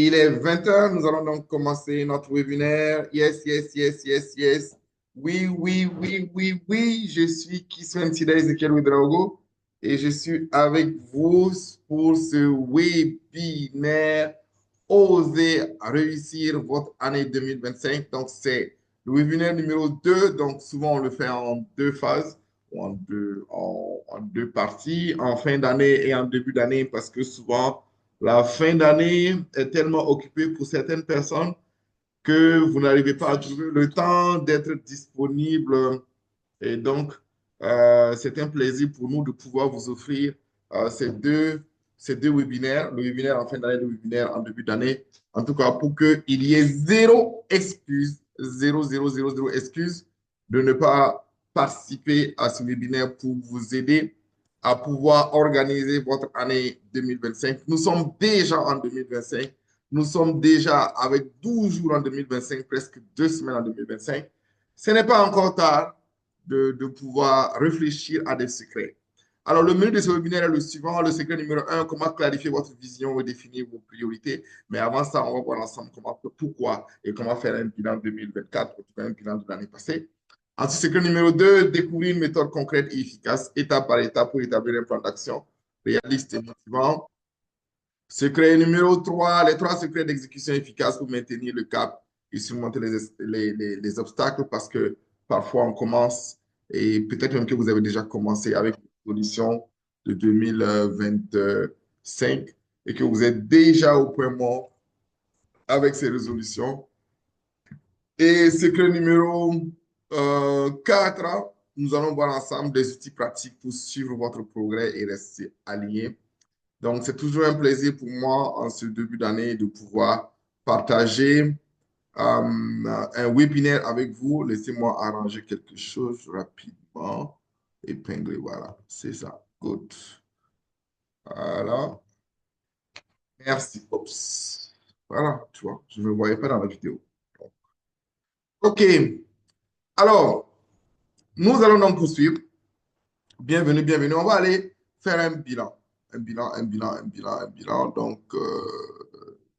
Il est 20h, nous allons donc commencer notre webinaire. Yes, yes, yes, yes, yes. Oui, oui, oui, oui, oui, je suis Kiswen Sida Ezekiel Ouedraogo et je suis avec vous pour ce webinaire Osez réussir votre année 2025. Donc, c'est le webinaire numéro 2. Donc, souvent, on le fait en deux phases ou en deux parties, en fin d'année et en début d'année, parce que souvent, la fin d'année est tellement occupée pour certaines personnes que vous n'arrivez pas à trouver le temps d'être disponible. Et donc, c'est un plaisir pour nous de pouvoir vous offrir ces deux webinaires, le webinaire en fin d'année, le webinaire en début d'année. En tout cas, pour qu'il y ait zéro excuse, zéro excuse de ne pas participer à ce webinaire pour vous aider à pouvoir organiser votre année 2025. Nous sommes déjà en 2025. Nous sommes déjà avec 12 jours en 2025, presque 2 semaines en 2025. Ce n'est pas encore tard de pouvoir réfléchir à des secrets. Alors, le menu de ce webinaire est le suivant. Le secret numéro un, comment clarifier votre vision et définir vos priorités. Mais avant ça, on va voir ensemble pourquoi et comment faire un bilan 2024, ou un bilan de l'année passée. Ensuite, secret numéro 2, découvrir une méthode concrète et efficace, étape par étape, pour établir un plan d'action réaliste et motivant. Secret numéro 3, les 3 secrets d'exécution efficace pour maintenir le cap et surmonter les obstacles parce que parfois on commence et peut-être même que vous avez déjà commencé avec une solution de 2025 et que vous êtes déjà au point mort avec ces résolutions. Et secret numéro 4, nous allons voir ensemble des outils pratiques pour suivre votre progrès et rester aligné. Donc, c'est toujours un plaisir pour moi en ce début d'année de pouvoir partager un webinaire avec vous. Laissez-moi arranger quelque chose rapidement. Épingler, voilà, c'est ça. Good. Voilà. Merci. Oups. Voilà, tu vois, je ne me voyais pas dans la vidéo. OK. Alors, nous allons donc poursuivre. Bienvenue, bienvenue. On va aller faire un bilan. Un bilan. Donc,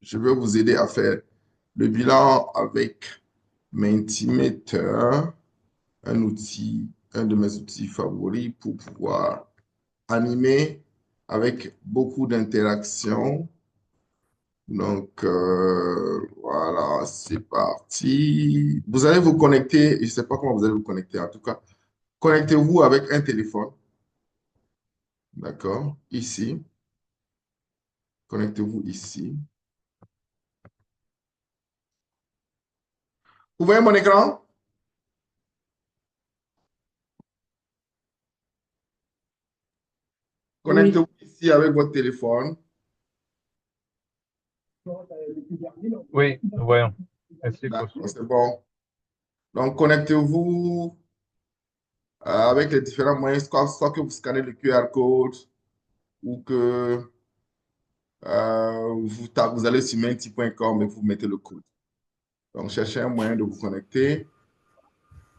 je vais vous aider à faire le bilan avec Mentimeter, un outil, un de mes outils favoris pour pouvoir animer avec beaucoup d'interactions. Donc, voilà, c'est parti. Vous allez vous connecter, je ne sais pas comment vous allez vous connecter, en tout cas, connectez-vous avec un téléphone, d'accord, ici. Connectez-vous ici. Vous voyez mon écran? Oui, Connectez-vous ici avec votre téléphone. oui, nous voyons. Merci pour D'accord, c'est bon. Donc, connectez-vous avec les différents moyens, soit que vous scannez le QR code ou que vous allez sur menti.com et vous mettez le code. Donc, cherchez un moyen de vous connecter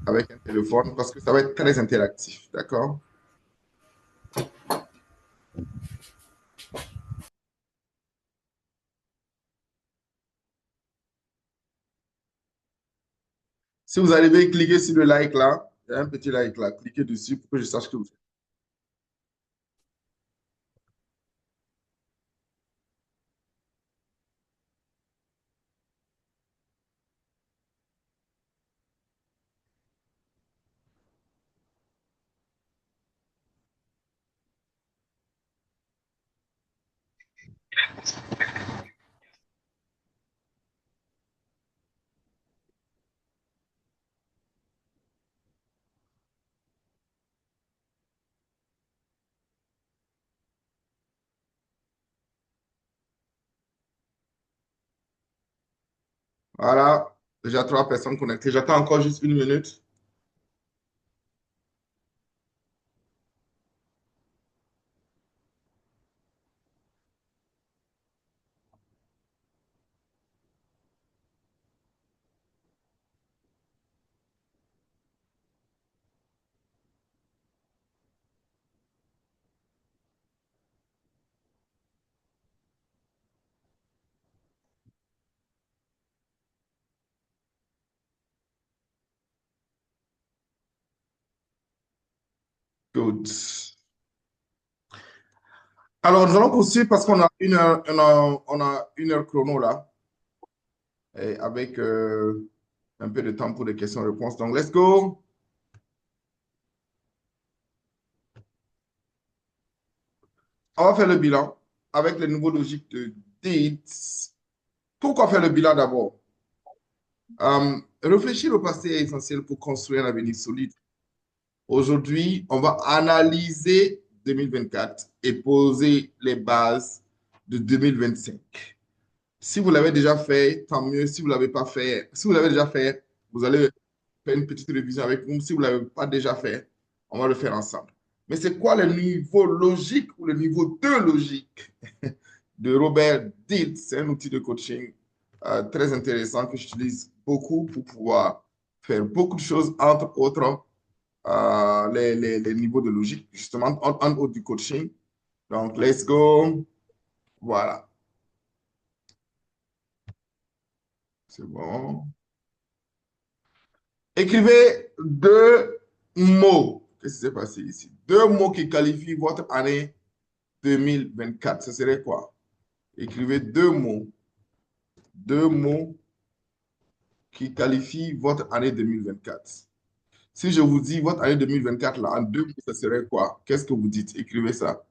avec un téléphone parce que ça va être très interactif. D'accord? Si vous arrivez, cliquez sur le like là. Il y a un petit like là. Cliquez dessus pour que je sache que vous faites. Voilà. Déjà 3 personnes connectées. J'attends encore juste 1 minute. Good. Alors, nous allons poursuivre parce qu'on a on a 1 heure chrono là, et avec un peu de temps pour des questions-réponses. Donc, let's go. On va faire le bilan avec les nouveaux logiques de dates. Pourquoi faire le bilan d'abord? Réfléchir au passé est essentiel pour construire un avenir solide. Aujourd'hui, on va analyser 2024 et poser les bases de 2025. Si vous l'avez déjà fait, tant mieux. Si vous ne l'avez pas fait, si vous l'avez déjà fait, vous allez faire une petite révision avec nous. Si vous ne l'avez pas déjà fait, on va le faire ensemble. Mais c'est quoi le niveau logique ou le niveau de logique de Robert Dilts? C'est un outil de coaching très intéressant que j'utilise beaucoup pour pouvoir faire beaucoup de choses, entre autres les niveaux de logique, justement, en haut du coaching. Donc, let's go. Voilà, c'est bon. Écrivez 2 mots. Qu'est-ce qui s'est passé ici? 2 mots qui qualifient votre année 2024. Ce serait quoi? Écrivez 2 mots. 2 mots qui qualifient votre année 2024. Si je vous dis votre année 2024, là, en 2 mots, ce serait quoi? Qu'est-ce que vous dites? Écrivez ça.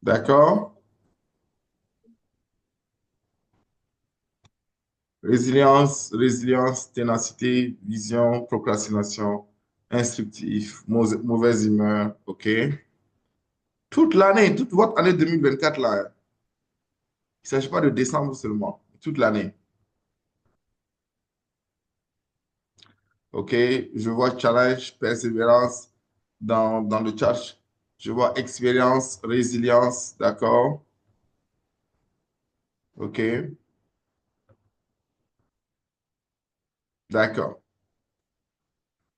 D'accord? Résilience, ténacité, vision, procrastination, instructif, mauvaise humeur, OK? Toute l'année, toute votre année 2024, là, il ne s'agit pas de décembre seulement, toute l'année. OK? Je vois challenge, persévérance dans le chat. Je vois expérience, résilience, d'accord? OK? D'accord.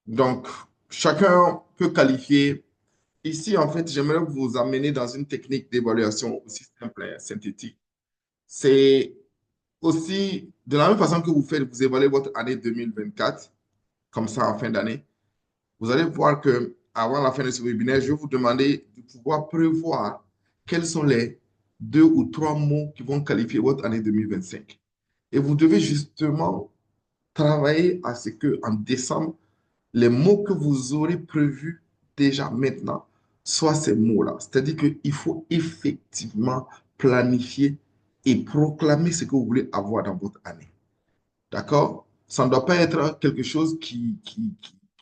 Donc, chacun peut qualifier. Ici, en fait, j'aimerais vous amener dans une technique d'évaluation aussi simple et synthétique. C'est aussi, de la même façon que vous faites, vous évaluez votre année 2024, comme ça en fin d'année, vous allez voir que avant la fin de ce webinaire, je vais vous demander de pouvoir prévoir quels sont les 2 ou 3 mots qui vont qualifier votre année 2025. Et vous devez justement travailler à ce que en décembre, les mots que vous aurez prévus déjà maintenant soient ces mots-là. C'est-à-dire qu'il faut effectivement planifier et proclamer ce que vous voulez avoir dans votre année. D'accord? Ça ne doit pas être quelque chose qui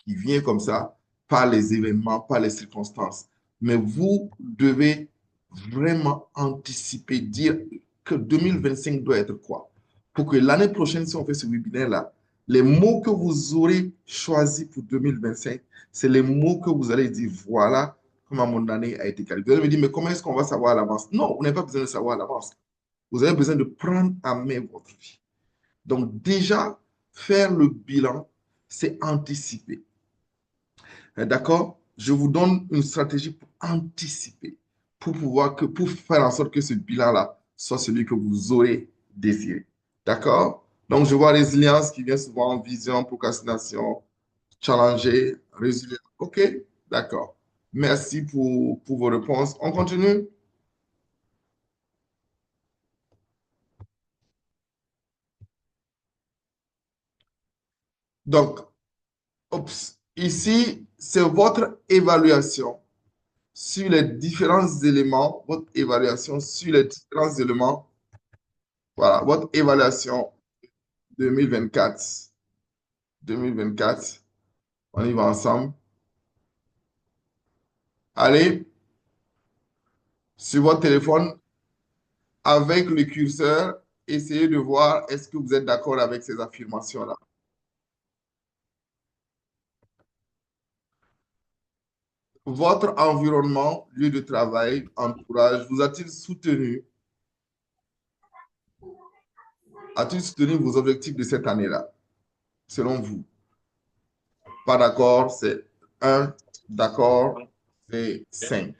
vient comme ça par les événements, par les circonstances. Mais vous devez vraiment anticiper, dire que 2025 doit être quoi? Pour que l'année prochaine, si on fait ce webinaire-là, les mots que vous aurez choisis pour 2025, c'est les mots que vous allez dire, voilà comment mon année a été calculée. Vous allez me dire, mais comment est-ce qu'on va savoir à l'avance? Non, vous n'avez pas besoin de savoir à l'avance. Vous avez besoin de prendre à main votre vie. Donc déjà, faire le bilan, c'est anticiper. D'accord? Je vous donne une stratégie pour anticiper, pour faire en sorte que ce bilan-là soit celui que vous aurez désiré. D'accord? Donc, je vois résilience qui vient souvent en vision, procrastination, challenger, résilience. OK? D'accord. Merci pour vos réponses. On continue? Donc, ici, c'est votre évaluation sur les différents éléments, votre évaluation sur les différents éléments, voilà, votre évaluation 2024. 2024, on y va ensemble. Allez, sur votre téléphone, avec le curseur, essayez de voir est-ce que vous êtes d'accord avec ces affirmations-là. Votre environnement, lieu de travail, entourage, vous a-t-il soutenu? A-t-il soutenu vos objectifs de cette année-là, selon vous? Pas d'accord, c'est un. D'accord, c'est 5.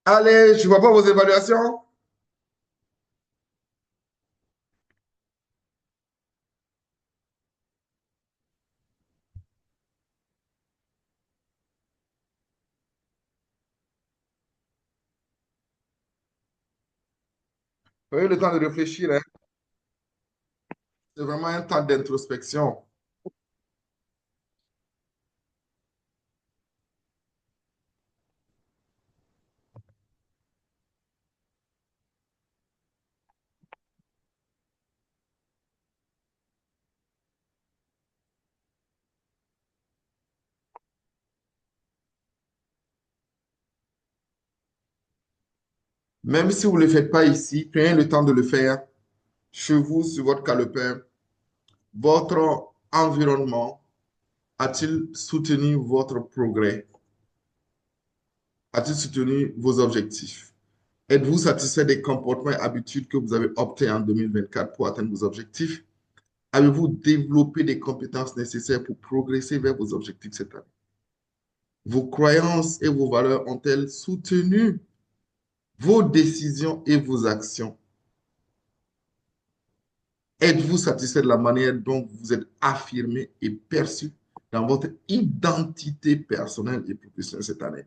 Allez, je ne vois pas vos évaluations. Vous avez le temps de réfléchir, hein. C'est vraiment un temps d'introspection. Même si vous ne le faites pas ici, prenez le temps de le faire chez vous, sur votre calepin. Votre environnement a-t-il soutenu votre progrès? A-t-il soutenu vos objectifs? Êtes-vous satisfait des comportements et habitudes que vous avez optés en 2024 pour atteindre vos objectifs? Avez-vous développé des compétences nécessaires pour progresser vers vos objectifs cette année? Vos croyances et vos valeurs ont-elles soutenu vos décisions et vos actions? Êtes-vous satisfait de la manière dont vous êtes affirmé et perçu dans votre identité personnelle et professionnelle cette année?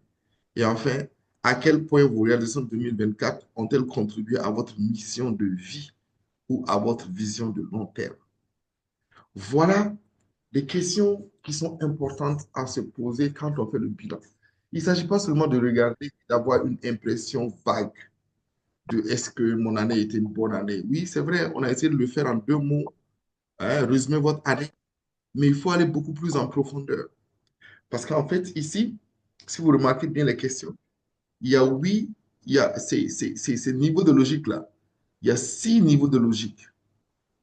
Et enfin, à quel point vos réalisations de 2024 ont-elles contribué à votre mission de vie ou à votre vision de long terme? Voilà des questions qui sont importantes à se poser quand on fait le bilan. Il ne s'agit pas seulement de regarder, d'avoir une impression vague de est-ce que mon année était une bonne année. Oui, c'est vrai, on a essayé de le faire en 2 mots, hein, résumer votre année, mais il faut aller beaucoup plus en profondeur. Parce qu'en fait, ici, si vous remarquez bien les questions, il y a oui, il y a ces niveaux de logique-là. Il y a 6 niveaux de logique,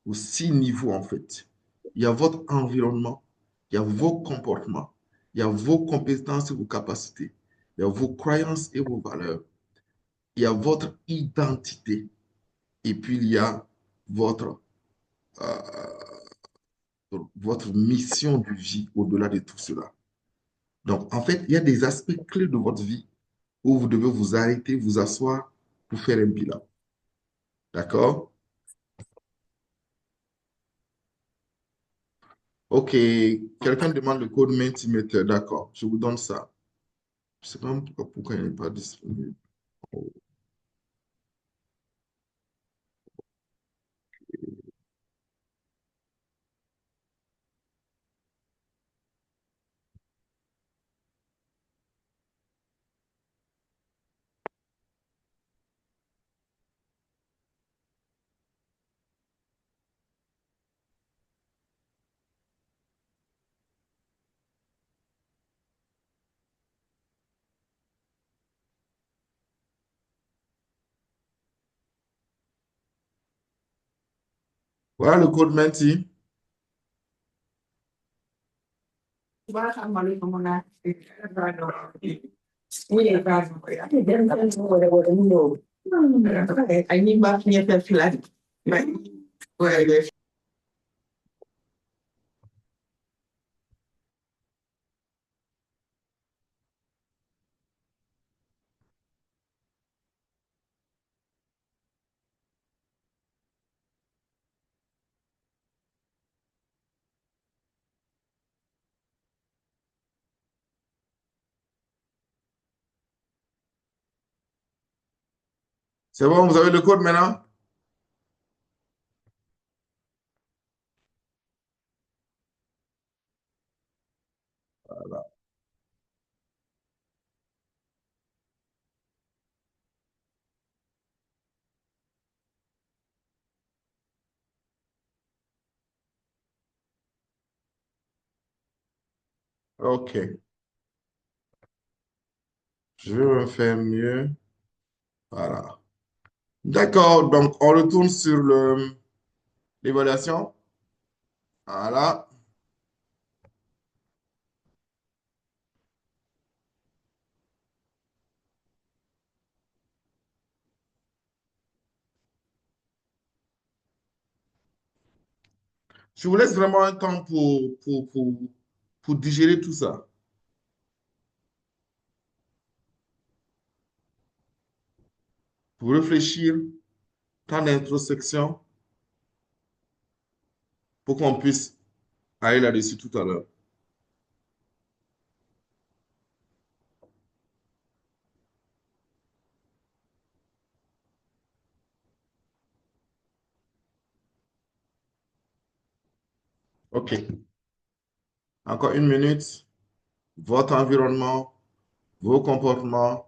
ou 6 niveaux en fait. Il y a votre environnement, il y a vos comportements, il y a vos compétences et vos capacités, il y a vos croyances et vos valeurs, il y a votre identité, et puis il y a votre, votre mission de vie au-delà de tout cela. Donc, en fait, il y a des aspects clés de votre vie où vous devez vous arrêter, vous asseoir pour faire un bilan. D'accord? OK. Quelqu'un demande le code Mentimeter. D'accord. Je vous donne ça. Je ne sais pas pourquoi il n'est pas disponible. Voilà le code Menti. C'est bon, vous avez le code maintenant? OK. Je vais faire mieux. Voilà. D'accord. Donc, on retourne sur l'évaluation. Voilà. Je vous laisse vraiment un temps pour digérer tout ça, pour réfléchir, temps d'introspection, pour qu'on puisse aller là-dessus tout à l'heure. OK. Encore une minute. Votre environnement, vos comportements.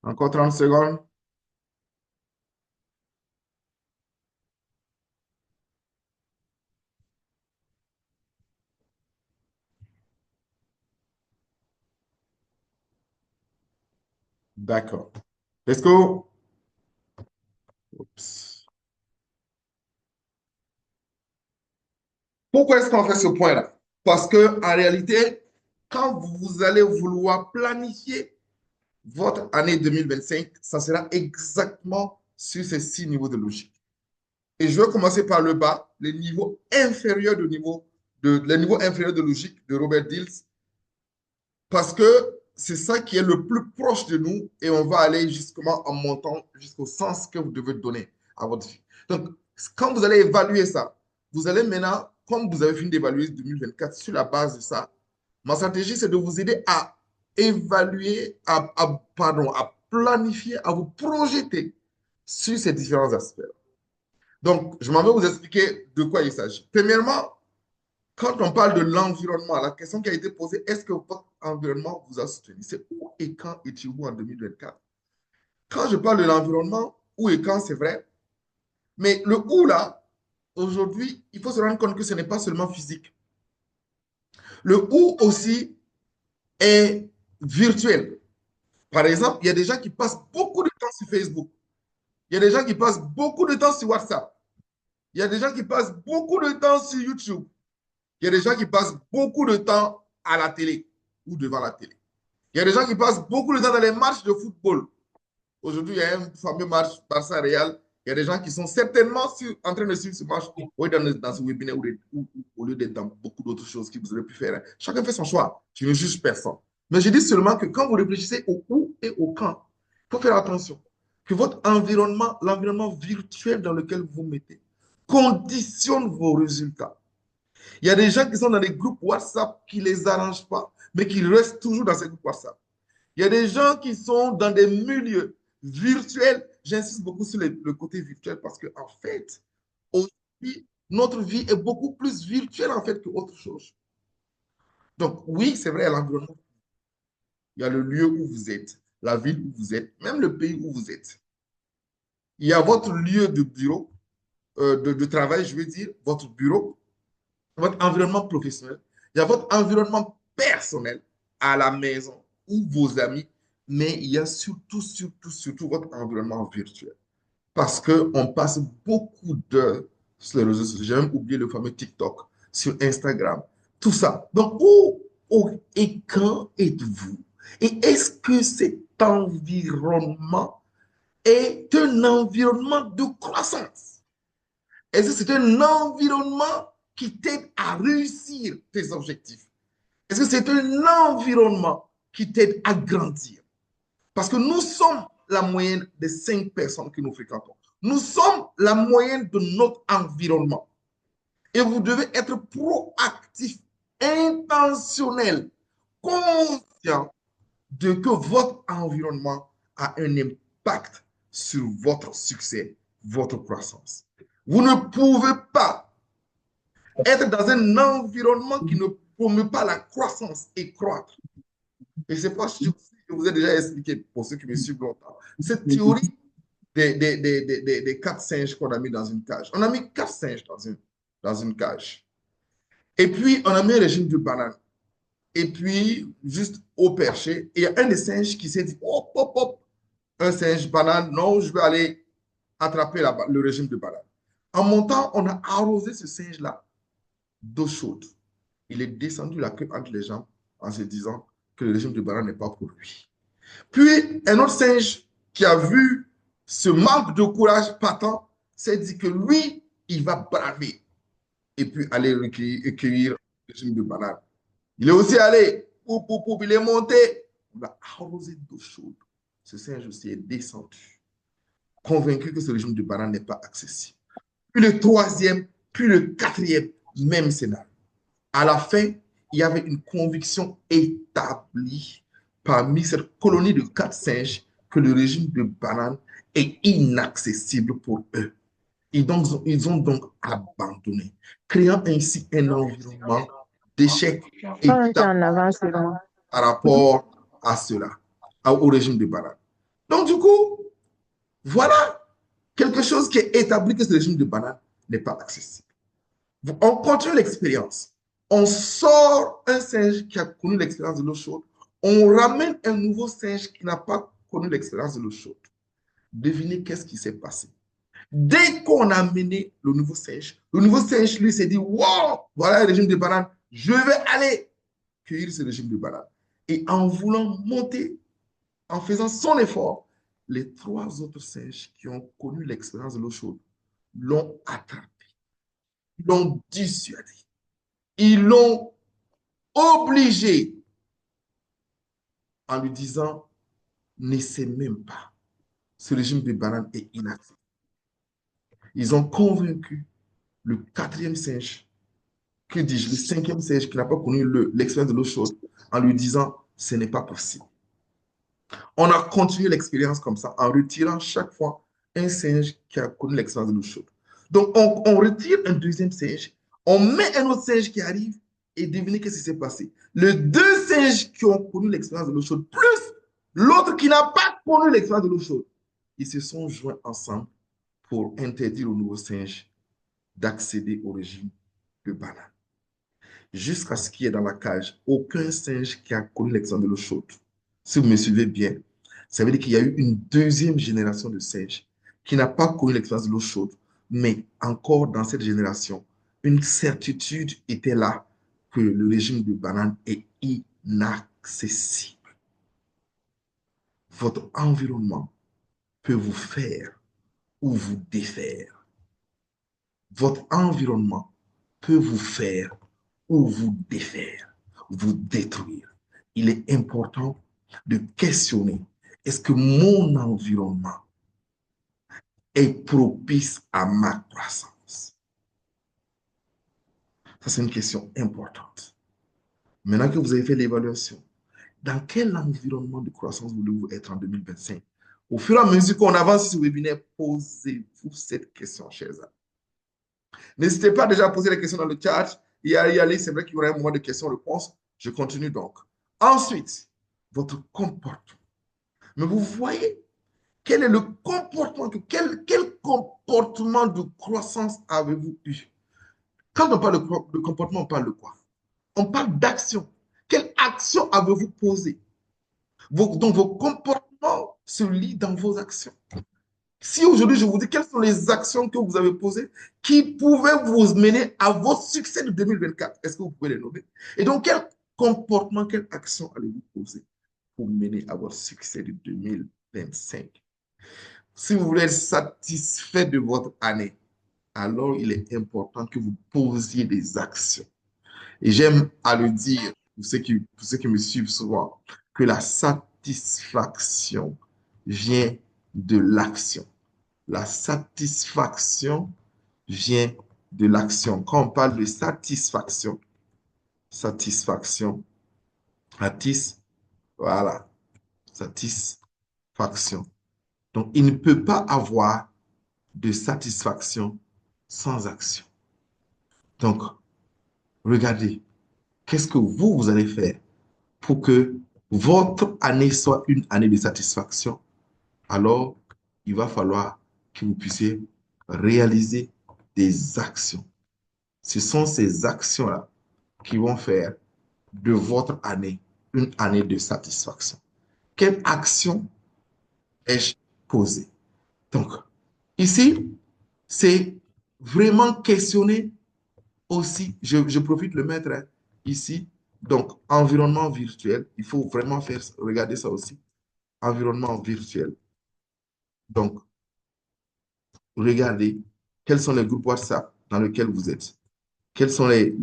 Encore 30 secondes. D'accord. Let's go. Oups. Pourquoi est-ce qu'on fait ce point-là? Parce que en réalité, quand vous allez vouloir planifier votre année 2025, ça sera exactement sur ces 6 niveaux de logique. Et je vais commencer par le bas, les niveaux inférieurs de logique de Robert Dills, parce que c'est ça qui est le plus proche de nous et on va aller justement en montant jusqu'au sens que vous devez donner à votre vie. Donc, quand vous allez évaluer ça, vous allez maintenant, comme vous avez fini d'évaluer 2024 sur la base de ça, ma stratégie, c'est de vous aider à évaluer, pardon, à planifier, à vous projeter sur ces différents aspects. Donc, je m'en vais vous expliquer de quoi il s'agit. Premièrement, quand on parle de l'environnement, la question qui a été posée, est-ce que votre environnement vous a soutenu? C'est où et quand étiez-vous en 2024? Quand je parle de l'environnement, où et quand, c'est vrai. Mais le où là, aujourd'hui, il faut se rendre compte que ce n'est pas seulement physique. Le où aussi est virtuel. Par exemple, il y a des gens qui passent beaucoup de temps sur Facebook. Il y a des gens qui passent beaucoup de temps sur WhatsApp. Il y a des gens qui passent beaucoup de temps sur YouTube. Il y a des gens qui passent beaucoup de temps à la télé ou devant la télé. Il y a des gens qui passent beaucoup de temps dans les matchs de football. Aujourd'hui, il y a un fameux match Barça-Real. Il y a des gens qui sont certainement en train de suivre ce match ou dans ce webinaire au lieu d'être dans beaucoup d'autres choses que vous auraient pu faire. Chacun fait son choix. Je ne juge personne. Mais je dis seulement que quand vous réfléchissez au où et au quand, il faut faire attention que votre environnement, l'environnement virtuel dans lequel vous vous mettez, conditionne vos résultats. Il y a des gens qui sont dans des groupes WhatsApp qui ne les arrangent pas, mais qui restent toujours dans ces groupes WhatsApp. Il y a des gens qui sont dans des milieux virtuels. J'insiste beaucoup sur le côté virtuel parce qu'en fait, aujourd'hui, notre vie est beaucoup plus virtuelle en fait qu'autre chose. Donc oui, c'est vrai, l'environnement, il y a le lieu où vous êtes, la ville où vous êtes, même le pays où vous êtes. Il y a votre lieu de bureau, de travail, je veux dire, votre bureau, votre environnement professionnel. Il y a votre environnement personnel à la maison ou vos amis, mais il y a surtout votre environnement virtuel. Parce qu'on passe beaucoup d'heures sur les réseaux sociaux. J'ai même oublié le fameux TikTok, sur Instagram, tout ça. Donc, où et quand êtes-vous? Et est-ce que cet environnement est un environnement de croissance? Est-ce que c'est un environnement qui t'aide à réussir tes objectifs? Est-ce que c'est un environnement qui t'aide à grandir? Parce que nous sommes la moyenne des 5 personnes que nous fréquentons. Nous sommes la moyenne de notre environnement. Et vous devez être proactif, intentionnel, conscient de que votre environnement a un impact impact sur votre succès, votre croissance. Vous ne pouvez pas être dans un environnement qui ne promeut pas la croissance et croître. Et c'est pas si je vous ai déjà expliqué, pour ceux qui me suivent longtemps, cette théorie des quatre singes qu'on a mis dans une cage. On a mis quatre singes dans une cage. Et puis, on a mis un régime de banane. Et puis, juste au perché, il y a un des singes qui s'est dit, hop, hop, hop, un singe banane, non, je vais aller attraper le régime de banane. En montant, on a arrosé ce singe-là d'eau chaude. Il est descendu la queue entre les jambes en se disant que le régime de banane n'est pas pour lui. Puis, un autre singe qui a vu ce manque de courage patent s'est dit que lui, il va braver et puis aller recueillir le régime de banane. Il est aussi allé, il est monté. On l'a arrosé d'eau chaude. Ce singe aussi est descendu, convaincu que ce régime de banane n'est pas accessible. Puis le troisième, puis le quatrième, même scénario. À la fin, il y avait une conviction établie parmi cette colonie de quatre singes que le régime de banane est inaccessible pour eux. Ils ont donc abandonné, créant ainsi un environnement d'échec établi par rapport à cela, au régime de banane. Donc, du coup, voilà quelque chose qui est établi que ce régime de banane n'est pas accessible. On continue l'expérience. On sort un singe qui a connu l'expérience de l'eau chaude. On ramène un nouveau singe qui n'a pas connu l'expérience de l'eau chaude. Devinez qu'est-ce qui s'est passé. Dès qu'on a amené le nouveau singe, lui, s'est dit, wow, voilà le régime de banane, je vais aller cueillir ce régime de banane. Et en voulant monter, en faisant son effort, les trois autres singes qui ont connu l'expérience de l'eau chaude l'ont attrapé, l'ont dissuadé. Ils l'ont obligé en lui disant, n'essaie même pas. Ce régime de banane est inaccessible. Ils ont convaincu le quatrième singe, que dis-je, le cinquième singe qui n'a pas connu l'expérience de l'eau chaude, en lui disant, ce n'est pas possible. On a continué l'expérience comme ça, en retirant chaque fois un singe qui a connu l'expérience de l'eau chaude. Donc, on retire un deuxième singe, on met un autre singe qui arrive, et devinez ce qui s'est passé. Les deux singes qui ont connu l'expérience de l'eau chaude, plus l'autre qui n'a pas connu l'expérience de l'eau chaude, ils se sont joints ensemble pour interdire au nouveau singe d'accéder au régime de banane. Jusqu'à ce qu'il y ait dans la cage aucun singe qui a connu l'expérience de l'eau chaude. Si vous me suivez bien, ça veut dire qu'il y a eu une deuxième génération de singes qui n'a pas connu l'expérience de l'eau chaude, mais encore dans cette génération, une certitude était là que le régime de banane est inaccessible. Votre environnement peut vous faire ou vous défaire. Votre environnement peut vous faire ou vous défaire, vous détruire. Il est important de questionner, est-ce que mon environnement est propice à ma croissance? Ça, c'est une question importante. Maintenant que vous avez fait l'évaluation, dans quel environnement de croissance voulez-vous être en 2025? Au fur et à mesure qu'on avance sur ce webinaire, posez-vous cette question, chers amis. N'hésitez pas déjà à poser les questions dans le chat. Et à y aller, c'est vrai qu'il y aura un moment de questions-réponses. Je continue donc. Ensuite, votre comportement. Mais vous voyez, quel est le comportement, quel comportement de croissance avez-vous eu? Quand on parle de comportement, on parle de quoi? On parle d'action. Quelle action avez-vous posée? Donc, vos comportements se lient dans vos actions. Si aujourd'hui, je vous dis quelles sont les actions que vous avez posées qui pouvaient vous mener à votre succès de 2024, est-ce que vous pouvez les nommer? Et donc, quel comportement, quelle action allez-vous poser pour mener à votre succès de 2025? Si vous voulez être satisfait de votre année, alors il est important que vous posiez des actions. Et j'aime à le dire, pour ceux qui me suivent souvent, que la satisfaction vient de l'action. La satisfaction vient de l'action. Quand on parle de satisfaction, satisfaction, voilà, satisfaction. Donc, il ne peut pas avoir de satisfaction sans action. Donc, regardez, qu'est-ce que vous allez faire pour que votre année soit une année de satisfaction? Alors, il va falloir que vous puissiez réaliser des actions. Ce sont ces actions-là qui vont faire de votre année une année de satisfaction. Quelle action ai-je posée? Donc, ici, c'est vraiment questionner aussi, je profite de le mettre hein, ici, donc environnement virtuel, il faut vraiment faire, regarder ça aussi, environnement virtuel. Donc, regardez quels sont les groupes WhatsApp dans lesquels vous êtes, quels sont les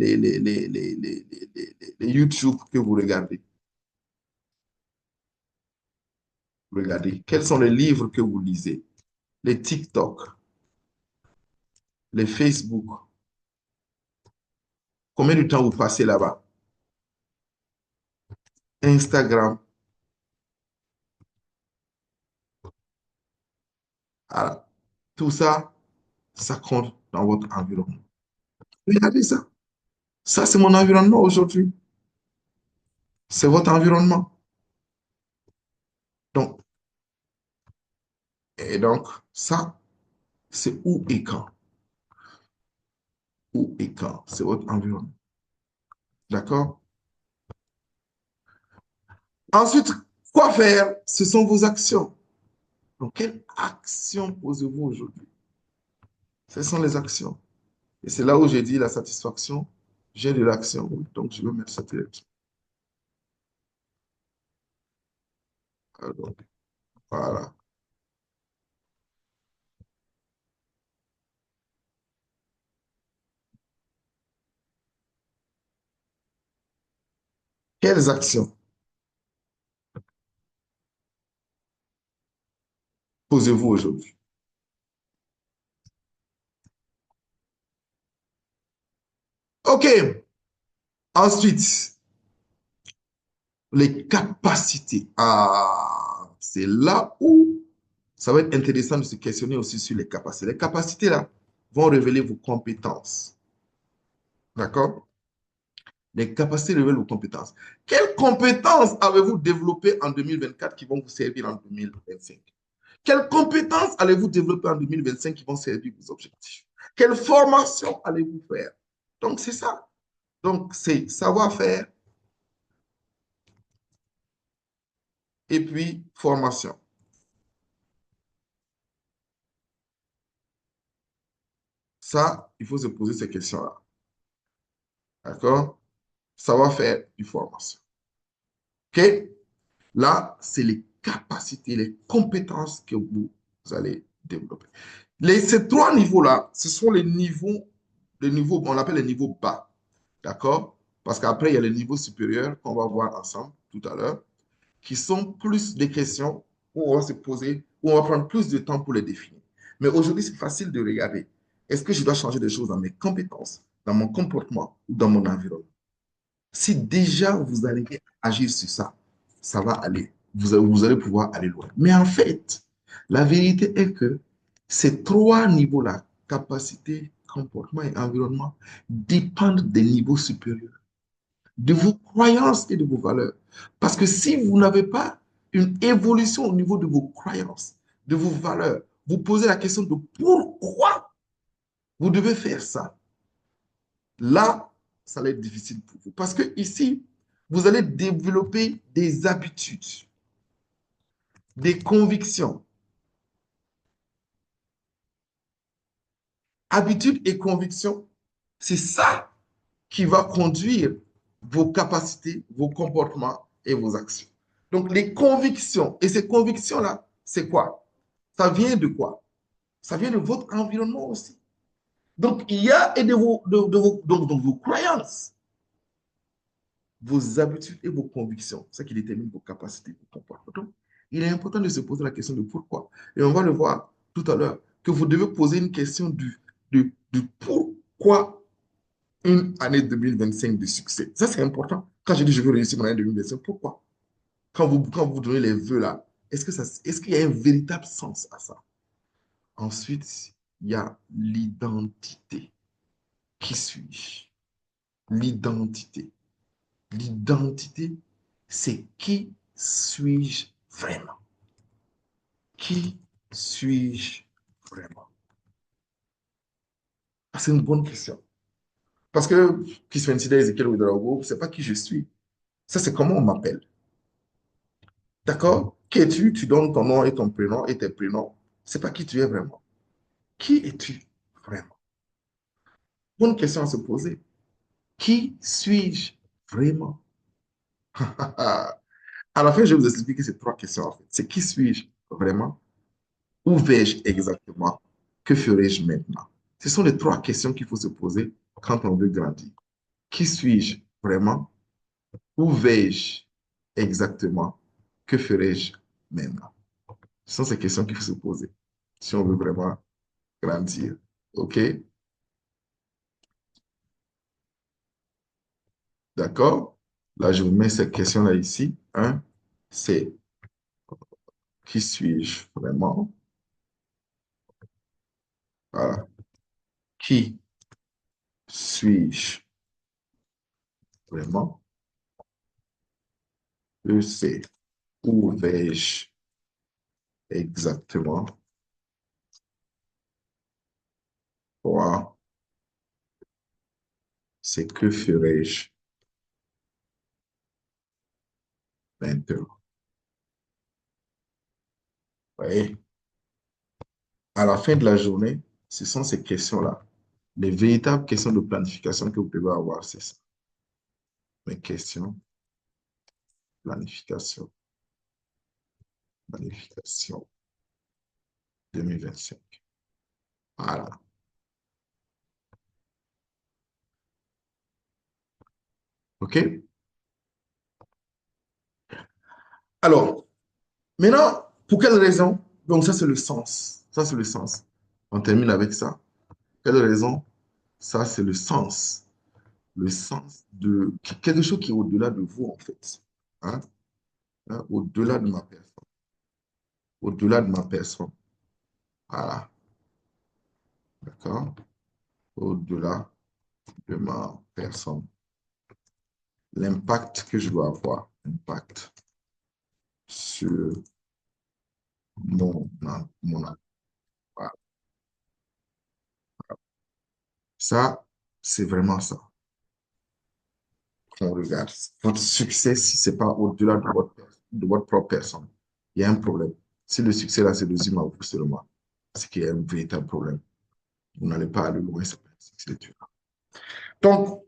YouTube que vous regardez. Regardez, quels sont les livres que vous lisez, les TikTok, les Facebook. Combien de temps vous passez là-bas? Instagram. Voilà. Tout ça, ça compte dans votre environnement. Regardez ça. Ça, c'est mon environnement aujourd'hui. C'est votre environnement. Donc, et donc, ça, c'est où et quand. Où et quand. C'est votre environnement. D'accord? Ensuite, quoi faire? Ce sont vos actions. Donc, quelle action posez-vous aujourd'hui? Ce sont les actions. Et c'est là où j'ai dit la satisfaction, j'ai de l'action. Donc, je vais mettre ça direct. Alors, voilà. Quelles actions posez-vous aujourd'hui? OK. Ensuite, les capacités. Ah, c'est là où ça va être intéressant de se questionner aussi sur les capacités. Les capacités, là, vont révéler vos compétences. D'accord? Les capacités révèlent vos compétences. Quelles compétences avez-vous développées en 2024 qui vont vous servir en 2025? Quelles compétences allez-vous développer en 2025 qui vont servir vos objectifs? Quelle formation allez-vous faire? Donc, c'est ça. Donc, c'est savoir-faire et puis formation. Ça, il faut se poser ces questions-là. D'accord? Savoir-faire et formation. OK? Là, c'est les capacités, les compétences que vous allez développer. Ces trois niveaux-là, ce sont les niveaux, on appelle les niveaux bas. D'accord? Parce qu'après, il y a les niveaux supérieurs qu'on va voir ensemble tout à l'heure, qui sont plus des questions où on va se poser, où on va prendre plus de temps pour les définir. Mais aujourd'hui, c'est facile de regarder. Est-ce que je dois changer des choses dans mes compétences, dans mon comportement ou dans mon environnement? Si déjà vous allez agir sur ça, ça va aller. Vous allez pouvoir aller loin. Mais en fait, la vérité est que ces trois niveaux-là, capacité, comportement et environnement, dépendent des niveaux supérieurs, de vos croyances et de vos valeurs. Parce que si vous n'avez pas une évolution au niveau de vos croyances, de vos valeurs, vous posez la question de pourquoi vous devez faire ça. Là, ça va être difficile pour vous. Parce que ici, vous allez développer des habitudes, des convictions. Habitudes et convictions, c'est ça qui va conduire vos capacités, vos comportements et vos actions. Donc, les convictions, et ces convictions-là, c'est quoi? Ça vient de quoi? Ça vient de votre environnement aussi. Donc, il y a et de vos croyances, vos habitudes et vos convictions, c'est ça qui détermine vos capacités, vos comportements. Donc, il est important de se poser la question de pourquoi. Et on va le voir tout à l'heure, que vous devez poser une question du pourquoi une année 2025 de succès. Ça, c'est important. Quand je dis je veux réussir mon année 2025, pourquoi? Quand vous donnez les vœux là, Est-ce qu'il y a un véritable sens à ça? Ensuite, il y a l'identité. Qui suis-je? L'identité. L'identité, c'est qui suis-je vraiment? Qui suis-je vraiment? Ah, c'est une bonne question. Parce que qui suis Nsida Ezekiel Ouedraogo, c'est pas qui je suis. Ça, c'est comment on m'appelle. D'accord? Qui es-tu? Tu donnes ton nom et ton prénom et tes prénoms. C'est pas qui tu es vraiment. Qui es-tu vraiment? Bonne question à se poser. Qui suis-je vraiment? À la fin, je vais vous expliquer ces trois questions en fait. C'est qui suis-je vraiment? Où vais-je exactement? Que ferai-je maintenant? Ce sont les trois questions qu'il faut se poser quand on veut grandir. Qui suis-je vraiment? Où vais-je exactement? Que ferai-je maintenant? Ce sont ces questions qu'il faut se poser si on veut vraiment grandir. OK? D'accord? Là, je vous mets cette question-là ici. Un, c'est qui suis-je vraiment? Voilà. Qui suis-je vraiment? Deux, c'est où vais-je exactement? Trois, c'est que ferai-je maintenant? Oui. À la fin de la journée, ce sont ces questions-là. Les véritables questions de planification que vous devez avoir, c'est ça. Mes questions, planification, planification 2025. Voilà. OK? Alors, maintenant, pour quelle raison? Donc, ça, c'est le sens. Ça, c'est le sens. On termine avec ça. Quelle raison? Ça, c'est le sens. Le sens de quelque chose qui est au-delà de vous, en fait. Hein? Hein? Au-delà de ma personne. Au-delà de ma personne. Voilà. D'accord? Au-delà de ma personne. L'impact que je dois avoir. Impact sur mon voilà. Ça, c'est vraiment ça qu'on regarde. Votre succès, si ce n'est pas au-delà de votre propre personne, il y a un problème. Si le succès là se résume à vous seulement, c'est qu'il y a un véritable problème. Vous n'allez pas aller loin, c'est pas un succès. Donc,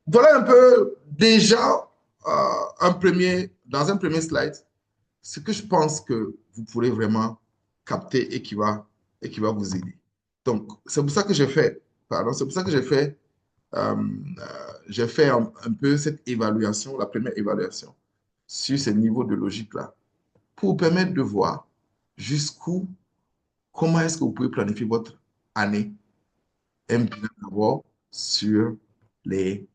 voilà un peu déjà dans un premier slide, ce que je pense que vous pourrez vraiment capter et qui va vous aider. Donc, c'est pour ça que j'ai fait, pardon, c'est pour ça que euh, j'ai fait un peu cette évaluation, la première évaluation sur ces niveaux de logique-là, pour vous permettre de voir jusqu'où, comment est-ce que vous pouvez planifier votre année, un bilan d'abord sur les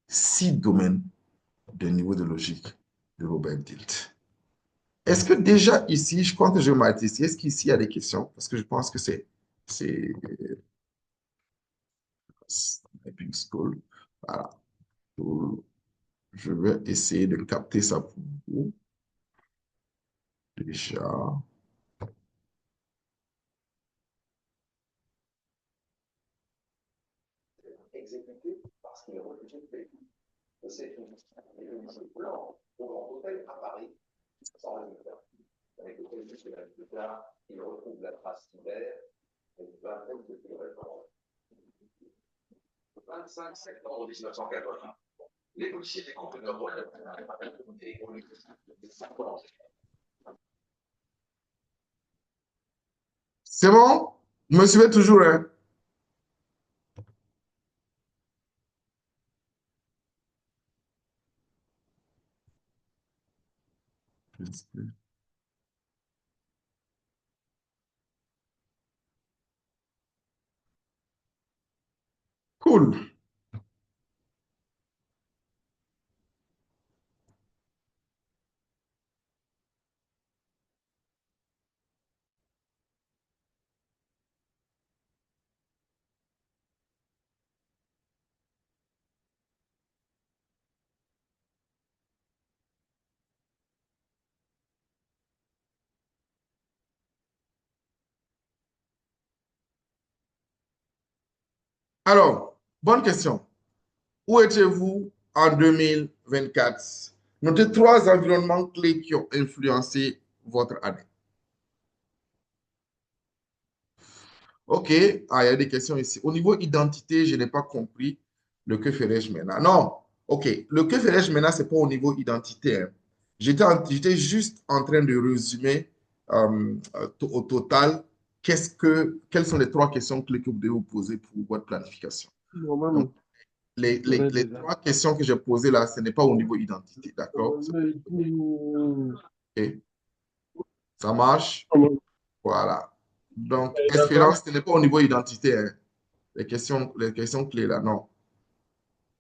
6 domaines de niveau de logique de Robert Dilt. Est-ce que déjà ici, je crois que je m'arrête ici, est-ce qu'ici il y a des questions? Parce que je pense que c'est Epic School. Voilà. Je vais essayer de capter ça pour vous. Déjà. Exécuté parce qu'il refusait de payer. C'est une plan au Grand Hôtel à Paris, sans résultat. Avec le préjudice de la résultat, il retrouve la trace d'hiver et une vingtaine de kilomètres en 25 septembre 1980. Les policiers découvrent leur rôle et c'est bon? Vous me suivez toujours, hein? Cool. Alors, bonne question. Où étiez-vous en 2024? Notez trois environnements clés qui ont influencé votre année. OK. Ah, il y a des questions ici. Au niveau identité, je n'ai pas compris le que ferais-je maintenant. Non. OK. Le que ferais-je maintenant, ce n'est pas au niveau identité, hein. J'étais juste en train de résumer au total quelles sont les trois questions clés que vous devez vous poser pour votre planification. Donc, Normalement, j'aurais les déjà. trois questions que j'ai posées là, ce n'est pas au niveau identité, d'accord? OK. Ça marche? Voilà. Donc, D'accord. espérance, ce n'est pas au niveau identité, hein. Les questions clés là, non.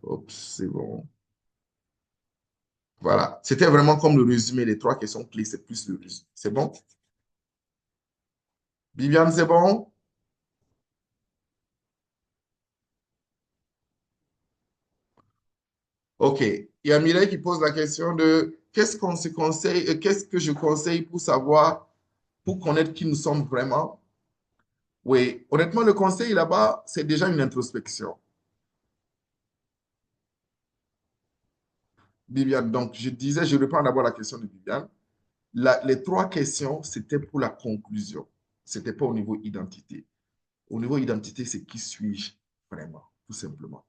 Oups, c'est bon. Voilà. C'était vraiment comme le résumé. Les trois questions clés, c'est plus le résumé. C'est bon? Viviane, c'est bon? OK. Il y a Mireille qui pose la question de qu'est-ce qu'on se conseille, qu'est-ce que je conseille pour savoir, pour connaître qui nous sommes vraiment? Oui, honnêtement, le conseil là-bas, c'est déjà une introspection. Viviane, donc je disais, je reprends d'abord la question de Viviane. Les trois questions, c'était pour la conclusion. Ce n'était pas au niveau identité. Au niveau identité, c'est qui suis-je vraiment, tout simplement.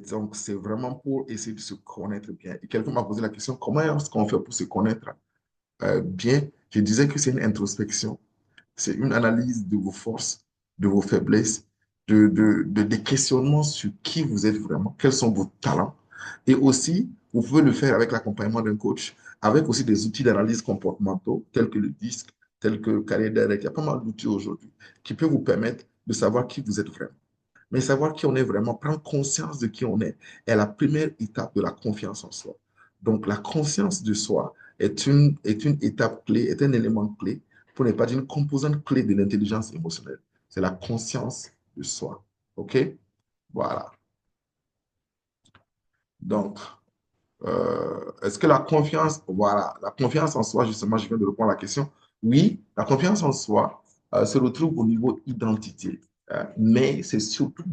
Donc, c'est vraiment pour essayer de se connaître bien. Et quelqu'un m'a posé la question, comment est-ce qu'on fait pour se connaître bien? Je disais que c'est une introspection. C'est une analyse de vos forces, de vos faiblesses, des questionnements sur qui vous êtes vraiment, quels sont vos talents. Et aussi, vous pouvez le faire avec l'accompagnement d'un coach, avec aussi des outils d'analyse comportementaux, tels que le DISC, tels que Carrière Direct. Il y a pas mal d'outils aujourd'hui qui peuvent vous permettre de savoir qui vous êtes vraiment. Mais savoir qui on est vraiment, prendre conscience de qui on est la première étape de la confiance en soi. Donc, la conscience de soi est une étape clé, est un élément clé, pour ne pas dire une composante clé de l'intelligence émotionnelle. C'est la conscience de soi. OK? Voilà. Donc, est-ce que la confiance, voilà, la confiance en soi, justement, je viens de répondre à la question. Oui, la confiance en soi se retrouve au niveau identité. Mais c'est surtout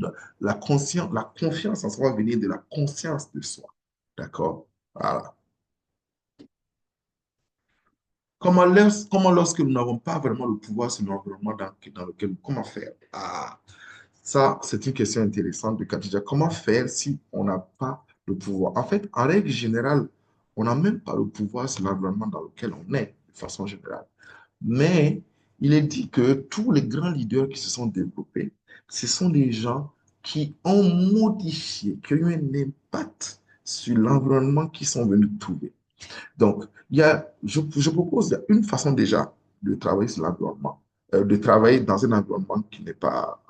la confiance en soi va venir de la conscience de soi. D'accord? Voilà. Comment lorsque nous n'avons pas vraiment le pouvoir sur l'environnement dans lequel, comment faire? Ah, ça, c'est une question intéressante de Khadija. Comment faire si on n'a pas le pouvoir? En fait, en règle générale, on n'a même pas le pouvoir sur l'environnement dans lequel on est, de façon générale. Mais il est dit que tous les grands leaders qui se sont développés, ce sont des gens qui ont modifié, qui ont eu un impact sur l'environnement qu'ils sont venus trouver. Donc, je propose une façon déjà de travailler sur l'environnement, de travailler dans un environnement qui n'est pas,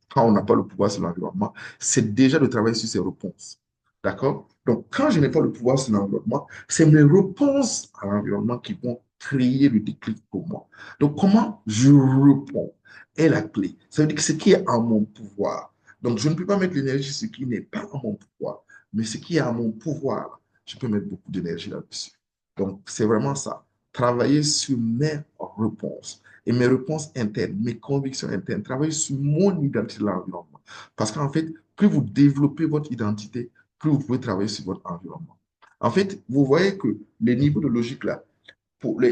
quand on n'a pas le pouvoir sur l'environnement, c'est déjà de travailler sur ses réponses. D'accord? Donc, quand je n'ai pas le pouvoir sur l'environnement, c'est mes réponses à l'environnement qui vont créer le déclic pour moi. Donc, comment je réponds est la clé. Ça veut dire que ce qui est en mon pouvoir. Donc, je ne peux pas mettre l'énergie sur ce qui n'est pas en mon pouvoir, mais ce qui est à mon pouvoir, je peux mettre beaucoup d'énergie là-dessus. Donc, c'est vraiment ça. Travailler sur mes réponses et mes réponses internes, mes convictions internes, travailler sur mon identité de l'environnement. Parce qu'en fait, plus vous développez votre identité, plus vous pouvez travailler sur votre environnement. En fait, vous voyez que les niveaux de logique là,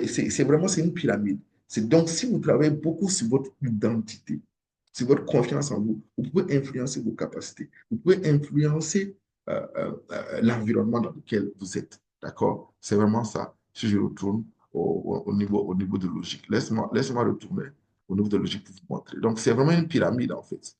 c'est vraiment c'est une pyramide. C'est donc si vous travaillez beaucoup sur votre identité, sur votre confiance en vous, vous pouvez influencer vos capacités, vous pouvez influencer l'environnement dans lequel vous êtes. D'accord? C'est vraiment ça. Si je retourne au niveau de logique, laisse-moi retourner au niveau de logique pour vous montrer. Donc, c'est vraiment une pyramide en fait.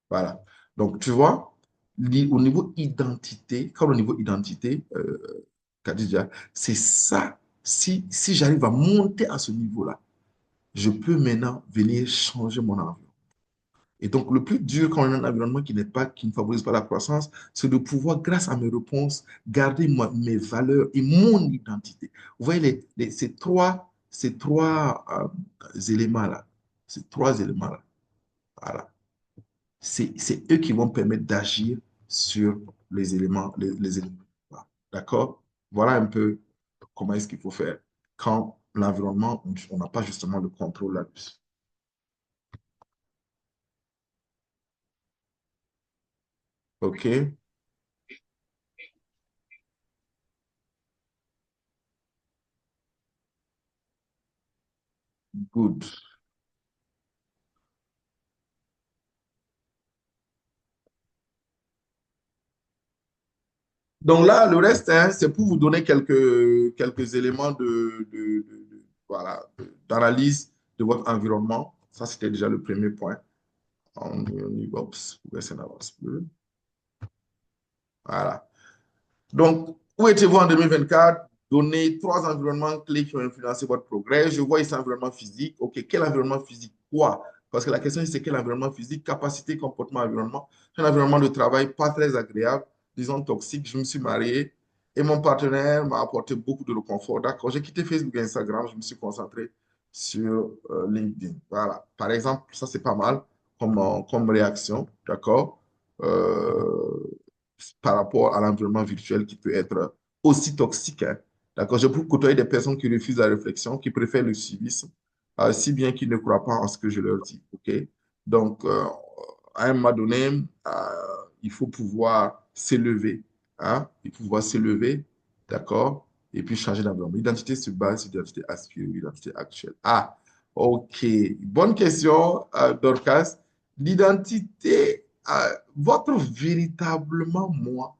Voilà. Donc, tu vois, au niveau identité, comme au niveau identité, Khadija, c'est ça. Si j'arrive à monter à ce niveau-là, je peux maintenant venir changer mon environnement. Et donc, le plus dur quand on a un environnement qui ne favorise pas la croissance, c'est de pouvoir, grâce à mes réponses, garder mes valeurs et mon identité. Vous voyez, ces trois éléments-là, ces trois éléments-là, voilà. C'est eux qui vont permettre d'agir sur les éléments, les éléments. D'accord? Voilà un peu comment est-ce qu'il faut faire quand l'environnement, on n'a pas justement le contrôle là-dessus. OK? Good. Donc là, le reste, hein, c'est pour vous donner quelques éléments voilà, d'analyse de votre environnement. Ça, c'était déjà le premier point. On y va, oups, ça n'avance plus. Voilà. Donc, où étiez-vous en 2024? Donnez trois environnements clés qui ont influencé votre progrès. Je vois ici environnement physique. OK, quel environnement physique? Quoi? Parce que la question, c'est quel environnement physique? Capacité, comportement, environnement. C'est un environnement de travail pas très agréable, disons toxique. Je me suis marié et mon partenaire m'a apporté beaucoup de réconfort. D'accord, j'ai quitté Facebook et Instagram. Je me suis concentré sur LinkedIn. Voilà. Par exemple, ça, c'est pas mal comme réaction. D'accord? Euh, Par rapport à l'environnement virtuel qui peut être aussi toxique. Hein. D'accord? Je peux côtoyer des personnes qui refusent la réflexion, qui préfèrent le civisme, si bien qu'ils ne croient pas en ce que je leur dis. OK? Donc, à un moment donné, il faut pouvoir s'élever. Hein? Il faut pouvoir s'élever, d'accord? Et puis changer d'environnement. L'identité se base sur l'identité aspirée, l'identité actuelle. Ah, OK. Bonne question, Dorcas. L'identité votre véritablement moi,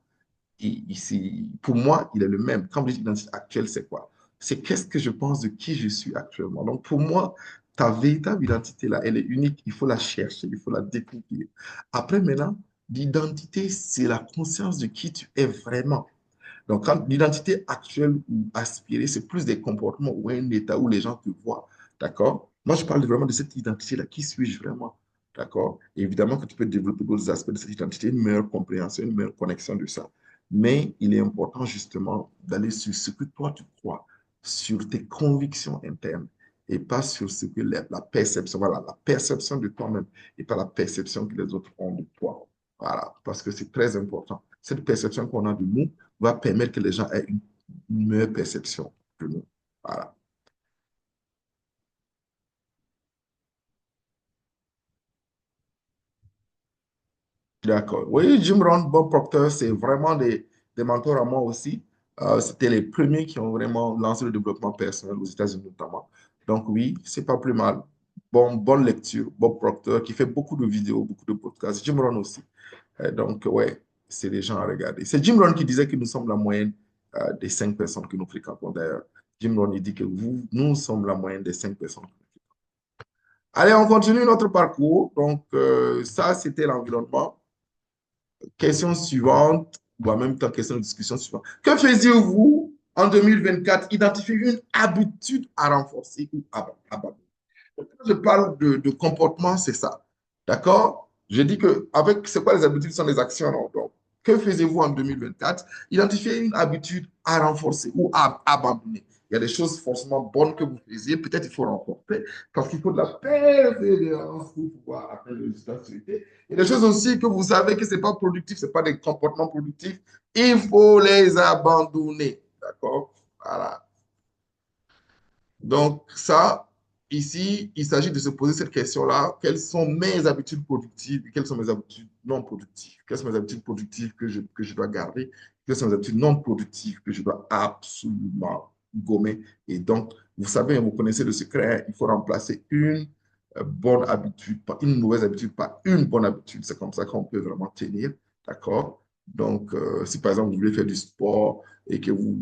ici, pour moi, il est le même. Quand vous dites identité actuelle, c'est quoi? C'est qu'est-ce que je pense de qui je suis actuellement. Donc, pour moi, ta véritable identité, là, elle est unique. Il faut la chercher, il faut la découvrir. Après, maintenant, l'identité, c'est la conscience de qui tu es vraiment. Donc, quand l'identité actuelle ou aspirée, c'est plus des comportements ou un état où les gens te voient. D'accord? Moi, je parle vraiment de cette identité-là. Qui suis-je vraiment? D'accord? Et évidemment que tu peux développer d'autres aspects de cette identité, une meilleure compréhension, une meilleure connexion de ça. Mais il est important justement d'aller sur ce que toi tu crois, sur tes convictions internes et pas sur ce que la perception, voilà, la perception de toi-même et pas la perception que les autres ont de toi. Voilà, parce que c'est très important. Cette perception qu'on a de nous va permettre que les gens aient une meilleure perception de nous. Voilà. D'accord. Oui, Jim Rohn, Bob Proctor, c'est vraiment des mentors à moi aussi. C'était les premiers qui ont vraiment lancé le développement personnel aux États-Unis notamment. Donc oui, c'est pas plus mal. Bonne lecture. Bob Proctor qui fait beaucoup de vidéos, beaucoup de podcasts. Jim Rohn aussi. Donc ouais, c'est des gens à regarder. C'est Jim Rohn qui disait que nous sommes la moyenne des cinq personnes que nous fréquentons. D'ailleurs, Jim Rohn, il dit que nous sommes la moyenne des cinq personnes. Allez, on continue notre parcours. Donc ça, c'était l'environnement. Question suivante, ou en même temps, question de discussion suivante. Que faisiez-vous en 2024? Identifier une habitude à renforcer ou à abandonner. Quand je parle de comportement, c'est ça. D'accord? Je dis que avec c'est quoi les habitudes sont les actions. Non? Donc, que faisiez-vous en 2024? Identifier une habitude à renforcer ou à abandonner. Il y a des choses forcément bonnes que vous faisiez, peut-être il faut renforcer, parce qu'il faut de la persévérance pour pouvoir atteindre les résultats souhaités. Il y a des choses aussi que vous savez que ce n'est pas productif, ce n'est pas des comportements productifs, il faut les abandonner. D'accord? Voilà. Donc, ça, ici, il s'agit de se poser cette question-là. Quelles sont mes habitudes productives et quelles sont mes habitudes non productives? Quelles sont mes habitudes productives que je dois garder? Quelles sont mes habitudes non productives que je dois absolument gommer? Et donc, vous savez, vous connaissez le secret, il faut remplacer une bonne habitude, pas une mauvaise habitude, pas une bonne habitude. C'est comme ça qu'on peut vraiment tenir. D'accord? Donc, si par exemple, vous voulez faire du sport et que vous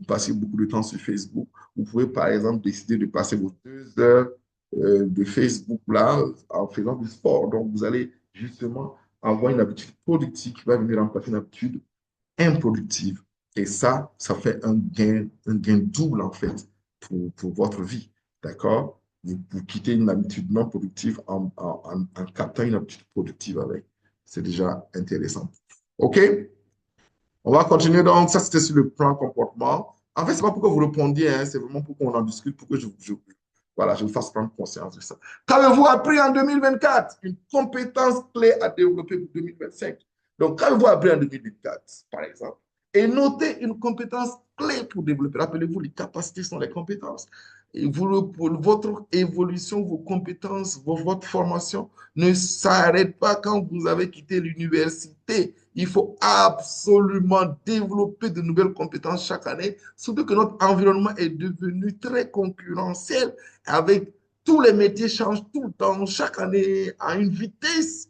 passez beaucoup de temps sur Facebook, vous pouvez, par exemple, décider de passer vos 2 heures de Facebook là en faisant du sport. Donc, vous allez justement avoir une habitude productive qui va venir remplacer une habitude improductive. Et ça fait un gain double en fait pour votre vie. D'accord? Vous quittez une habitude non productive en captant une habitude productive avec. C'est déjà intéressant. OK? On va continuer. Donc, ça, c'était sur le plan comportement. En fait, c'est pas pour que vous répondiez, hein, c'est vraiment pour qu'on en discute, pour que voilà, je vous fasse prendre conscience de ça. Qu'avez-vous appris en 2024? Une compétence clé à développer pour 2025. Donc, qu'avez-vous appris en 2024, par exemple? Et notez une compétence clé pour développer. Rappelez-vous, les capacités sont les compétences. Et vous, pour votre évolution, vos compétences, votre formation ne s'arrête pas quand vous avez quitté l'université. Il faut absolument développer de nouvelles compétences chaque année, surtout que notre environnement est devenu très concurrentiel avec tous les métiers changent tout le temps, chaque année à une vitesse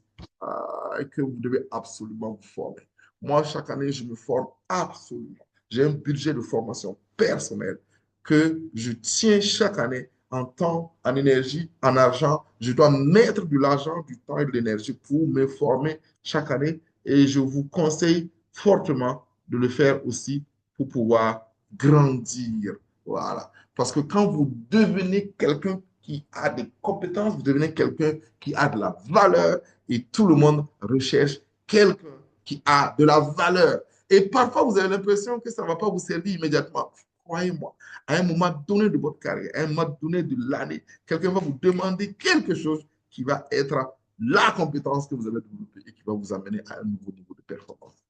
que vous devez absolument vous former. Moi, chaque année, je me forme absolument. J'ai un budget de formation personnelle que je tiens chaque année en temps, en énergie, en argent. Je dois mettre de l'argent, du temps et de l'énergie pour me former chaque année et je vous conseille fortement de le faire aussi pour pouvoir grandir. Voilà. Parce que quand vous devenez quelqu'un qui a des compétences, vous devenez quelqu'un qui a de la valeur et tout le monde recherche quelqu'un qui a de la valeur. Et parfois, vous avez l'impression que ça ne va pas vous servir immédiatement. Croyez-moi, à un moment donné de votre carrière, à un moment donné de l'année, quelqu'un va vous demander quelque chose qui va être la compétence que vous avez développée et qui va vous amener à un nouveau niveau de performance.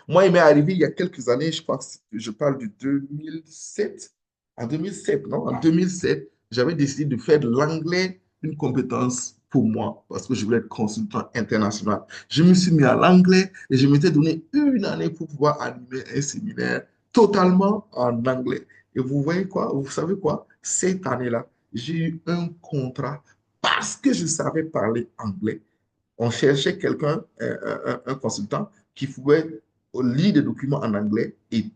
Moi, il m'est arrivé il y a quelques années, je crois que je parle de 2007. En 2007, non? En 2007, j'avais décidé de faire de l'anglais une compétence pour moi parce que je voulais être consultant international. Je me suis mis à l'anglais et je m'étais donné une année pour pouvoir animer un séminaire totalement en anglais. Et vous voyez quoi? Vous savez quoi? Cette année-là, j'ai eu un contrat parce que je savais parler anglais. On cherchait quelqu'un, un consultant, qui pouvait lire des documents en anglais et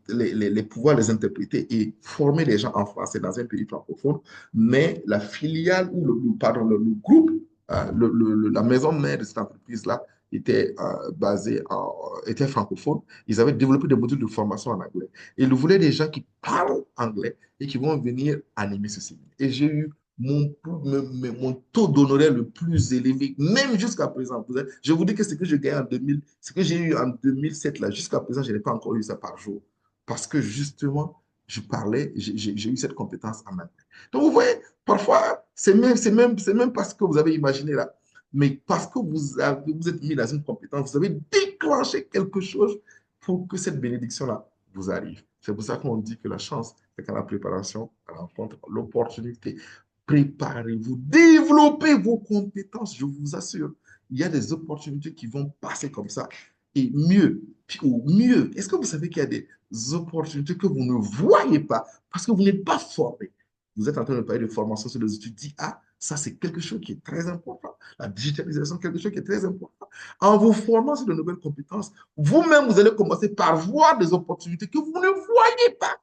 pouvoir les interpréter et former les gens en français dans un pays francophone. Mais la filiale ou pardon, le groupe, la maison mère de cette entreprise-là était était francophone. Ils avaient développé des modules de formation en anglais. Et ils voulaient des gens qui parlent anglais et qui vont venir animer ce séminaire. Et j'ai eu mon taux d'honoraire le plus élevé, même jusqu'à présent. Je vous dis que ce que je gagne en 2000, ce que j'ai eu en 2007, là, jusqu'à présent, je n'ai pas encore eu ça par jour. Parce que justement, je parlais, j'ai eu cette compétence en anglais. Donc, vous voyez, parfois, c'est même pas ce que vous avez imaginé là. Mais parce que vous êtes mis dans une compétence, vous avez déclenché quelque chose pour que cette bénédiction-là vous arrive. C'est pour ça qu'on dit que la chance, c'est quand la préparation rencontre l'opportunité. Préparez-vous, développez vos compétences, je vous assure. Il y a des opportunités qui vont passer comme ça. Et mieux, ou mieux, est-ce que vous savez qu'il y a des opportunités que vous ne voyez pas parce que vous n'êtes pas formé? Vous êtes en train de parler de formation sur les études d'IA. Ça, c'est quelque chose qui est très important. La digitalisation, quelque chose qui est très important. En vous formant sur de nouvelles compétences, vous-même, vous allez commencer par voir des opportunités que vous ne voyez pas.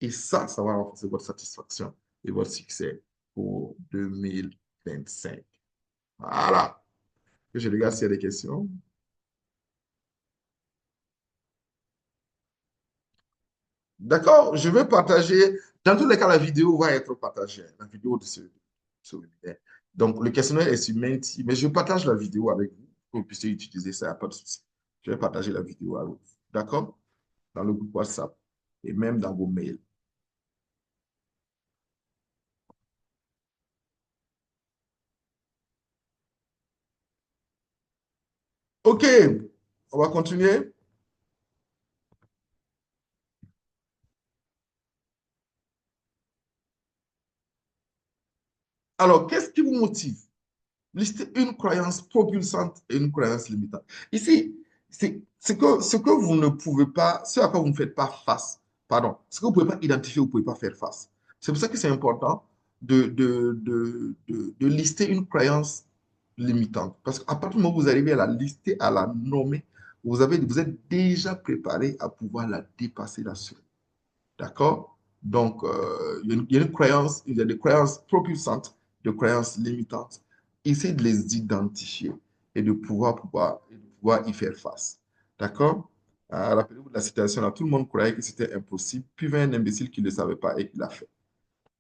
Et ça va renforcer votre satisfaction et votre succès pour 2025. Voilà. Je regarde s'il y a des questions. D'accord, je vais partager. Dans tous les cas, la vidéo va être partagée, la vidéo de ce webinaire. Donc, le questionnaire est sur Menti, mais je partage la vidéo avec vous pour que vous puissiez utiliser ça, il n'y a pas de souci. Je vais partager la vidéo avec vous. D'accord? Dans le groupe WhatsApp et même dans vos mails. OK, on va continuer. Alors, qu'est-ce qui vous motive? Listez une croyance propulsante et une croyance limitante. Ici, c'est ce que vous ne pouvez pas, ce à quoi vous ne faites pas face, pardon, ce que vous ne pouvez pas identifier, vous ne pouvez pas faire face. C'est pour ça que c'est important de lister une croyance limitante. Parce qu'à partir du moment où vous arrivez à la lister, à la nommer, vous êtes déjà préparé à pouvoir la dépasser, la sur. D'accord? Donc, il y a une croyance, il y a des croyances propulsantes, des croyances limitantes. Essayez de les identifier et de pouvoir y faire face. D'accord? Rappelez-vous de la citation là, tout le monde croyait que c'était impossible, puis vint un imbécile qui ne le savait pas et qui l'a fait.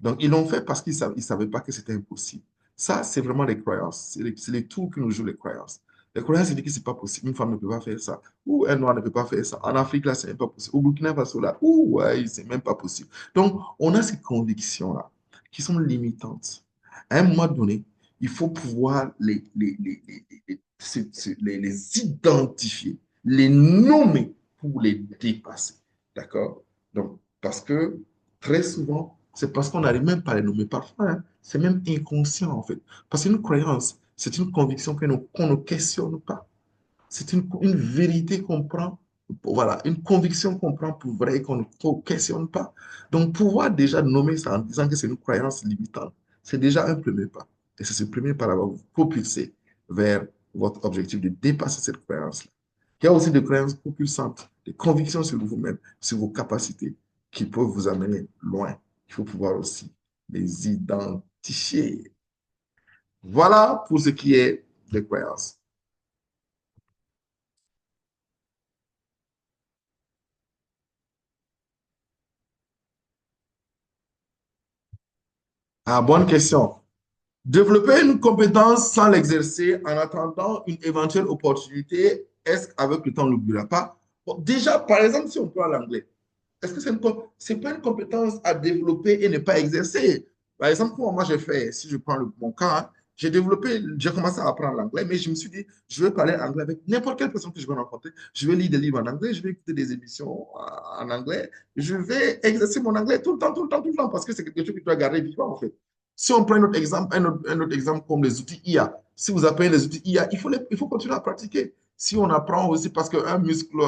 Donc, ils l'ont fait parce qu'ils ne savaient pas que c'était impossible. Ça, c'est vraiment les croyances. C'est les tours que nous jouent les croyances. Les croyances, c'est dire que ce n'est pas possible. Une femme ne peut pas faire ça. Ou un noir ne peut pas faire ça. En Afrique, là, c'est même pas possible. Au Burkina Faso, là, ouh, ouais, c'est même pas possible. Donc, on a ces convictions-là qui sont limitantes. À un moment donné, il faut pouvoir les identifier, les nommer pour les dépasser. D'accord? Donc, parce que très souvent, c'est parce qu'on n'arrive même pas à les nommer parfois, hein. C'est même inconscient en fait. Parce qu'une croyance, c'est une conviction qu'on ne questionne pas. C'est une vérité qu'on prend, voilà, une conviction qu'on prend pour vrai et qu'on ne questionne pas. Donc, pouvoir déjà nommer ça en disant que c'est une croyance limitante, c'est déjà un premier pas. Et c'est ce premier pas là va vous propulser vers votre objectif de dépasser cette croyance-là. Il y a aussi des croyances propulsantes, des convictions sur vous-même, sur vos capacités qui peuvent vous amener loin. Il faut pouvoir aussi les identifier. Voilà pour ce qui est des croyances. Ah, bonne question. Développer une compétence sans l'exercer en attendant une éventuelle opportunité, est-ce qu'avec le temps, on ne l'oubliera pas? Bon, déjà, par exemple, si on prend l'anglais, est-ce que c'est pas une compétence à développer et ne pas exercer? Par exemple, moi, j'ai fait, si je prends mon cas, hein, j'ai commencé à apprendre l'anglais, mais je me suis dit, je vais parler anglais avec n'importe quelle personne que je vais rencontrer. Je vais lire des livres en anglais, je vais écouter des émissions en anglais, je vais exercer mon anglais tout le temps, tout le temps, tout le temps, parce que c'est quelque chose que tu dois garder vivant, en fait. Si on prend un autre exemple, un autre exemple comme les outils IA, si vous apprenez les outils IA, il faut continuer à pratiquer. Si on apprend aussi, parce qu'un muscle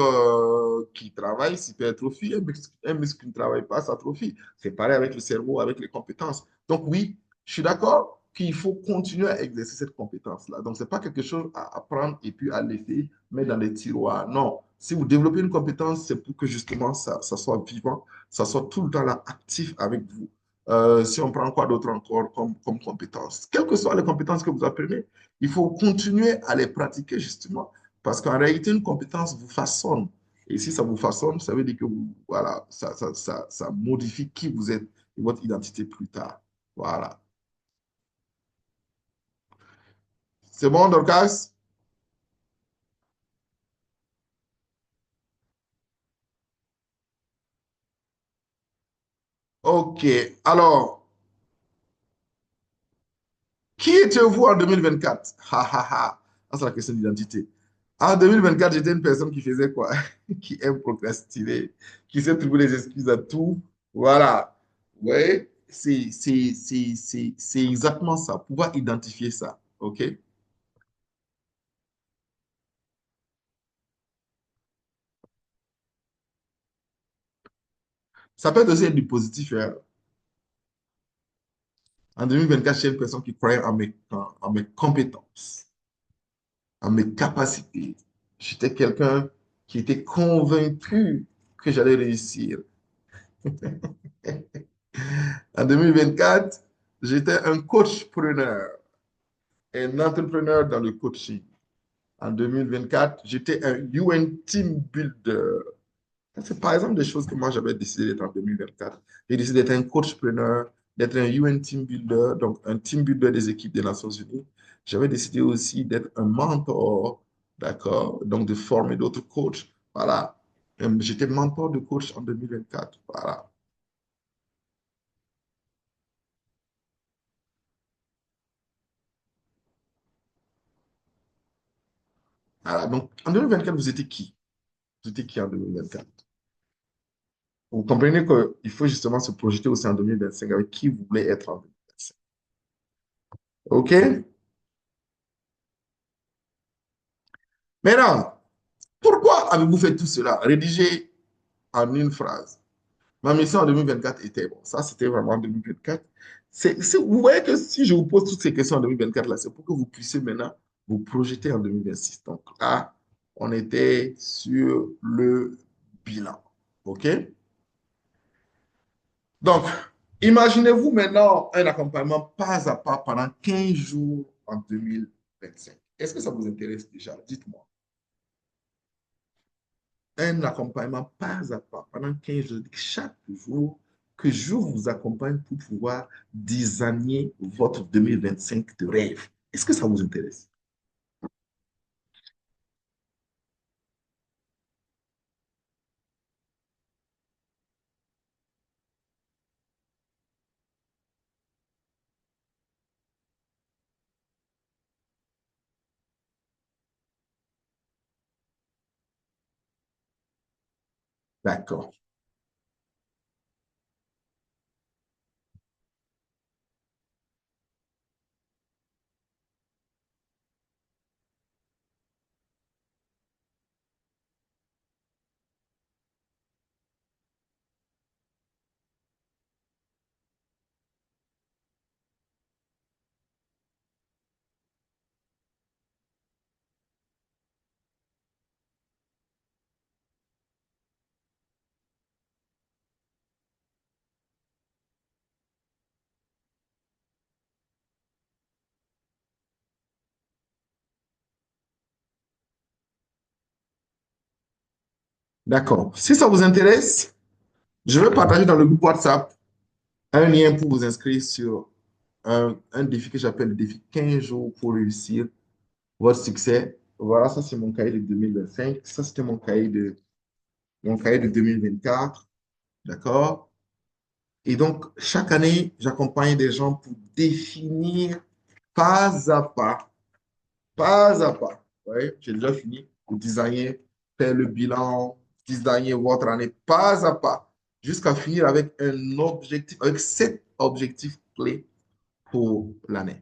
qui travaille s'hypertrophie, un muscle qui ne travaille pas s'atrophie. C'est pareil avec le cerveau, avec les compétences. Donc oui, je suis d'accord qu'il faut continuer à exercer cette compétence-là. Donc, ce n'est pas quelque chose à apprendre et puis à laisser mettre dans les tiroirs. Non, si vous développez une compétence, c'est pour que justement ça soit vivant, ça soit tout le temps là actif avec vous. Si on prend quoi d'autre encore comme compétences, quelles que soient les compétences que vous apprenez, il faut continuer à les pratiquer justement parce qu'en réalité, une compétence vous façonne. Et si ça vous façonne, ça veut dire que voilà, ça modifie qui vous êtes et votre identité plus tard. Voilà. C'est bon, Dorcas? OK. Alors, qui étiez-vous en 2024? Ha, ha, ha. Ça, c'est la question d'identité. En 2024, j'étais une personne qui faisait quoi? Qui aime procrastiner, qui sait trouver des excuses à tout. Voilà. Oui, c'est exactement ça. Pouvoir identifier ça. OK? Ça peut aussi être du positif, hein. En 2024, j'étais une personne qui croyait en mes compétences, en mes capacités. J'étais quelqu'un qui était convaincu que j'allais réussir. En 2024, j'étais un coach-preneur, un entrepreneur dans le coaching. En 2024, j'étais un UN Team Builder. C'est par exemple des choses que moi j'avais décidé d'être en 2024. J'ai décidé d'être un coachpreneur, d'être un UN Team Builder, donc un team builder des équipes des Nations Unies. J'avais décidé aussi d'être un mentor, d'accord, donc de former d'autres coachs. Voilà. J'étais mentor de coach en 2024. Voilà. Voilà. Donc en 2024, vous étiez qui? Vous étiez qui en 2024? Vous comprenez qu'il faut justement se projeter aussi en 2025 avec qui vous voulez être en 2025. OK? Maintenant, pourquoi avez-vous fait tout cela? Rédiger en une phrase. Ma mission en 2024 était, bon, ça c'était vraiment en 2024. Vous voyez que si je vous pose toutes ces questions en 2024, là, c'est pour que vous puissiez maintenant vous projeter en 2026. Donc là, on était sur le bilan. OK? Donc, imaginez-vous maintenant un accompagnement pas à pas pendant 15 jours en 2025. Est-ce que ça vous intéresse déjà? Dites-moi. Un accompagnement pas à pas pendant 15 jours, chaque jour, que je vous accompagne pour pouvoir designer votre 2025 de rêve. Est-ce que ça vous intéresse? D'accord. D'accord. Si ça vous intéresse, je vais partager dans le groupe WhatsApp un lien pour vous inscrire sur un défi que j'appelle le défi 15 jours pour réussir votre succès. Voilà, ça c'est mon cahier de 2025. Ça c'était mon cahier de 2024. D'accord? Et donc, chaque année, j'accompagne des gens pour définir pas à pas, pas à pas. Ouais, j'ai déjà fini de designer, faire le bilan, designer votre année pas à pas, jusqu'à finir avec un objectif, avec 7 objectifs clés pour l'année.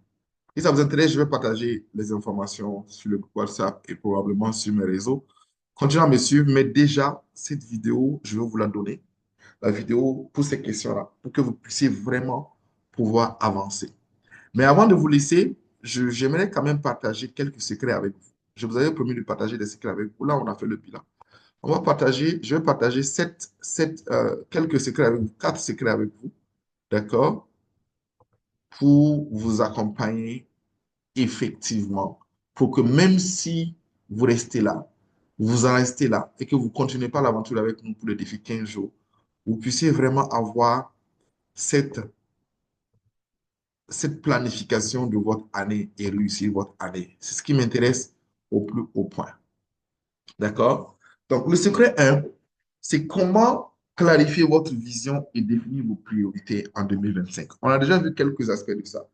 Si ça vous intéresse, je vais partager les informations sur le groupe WhatsApp et probablement sur mes réseaux. Continuez à me suivre, mais déjà, cette vidéo, je vais vous la donner. La vidéo pour ces questions-là, pour que vous puissiez vraiment pouvoir avancer. Mais avant de vous laisser, j'aimerais quand même partager quelques secrets avec vous. Je vous avais promis de partager des secrets avec vous. Là, on a fait le bilan. Je vais partager quelques secrets avec vous, 4 secrets avec vous, d'accord, pour vous accompagner effectivement, pour que même si vous restez là, vous en restez là et que vous ne continuez pas l'aventure avec nous pour le défi 15 jours, vous puissiez vraiment avoir cette, cette planification de votre année et réussir votre année. C'est ce qui m'intéresse au plus haut point. D'accord? Donc, le secret 1, c'est comment clarifier votre vision et définir vos priorités en 2025. On a déjà vu quelques aspects de ça.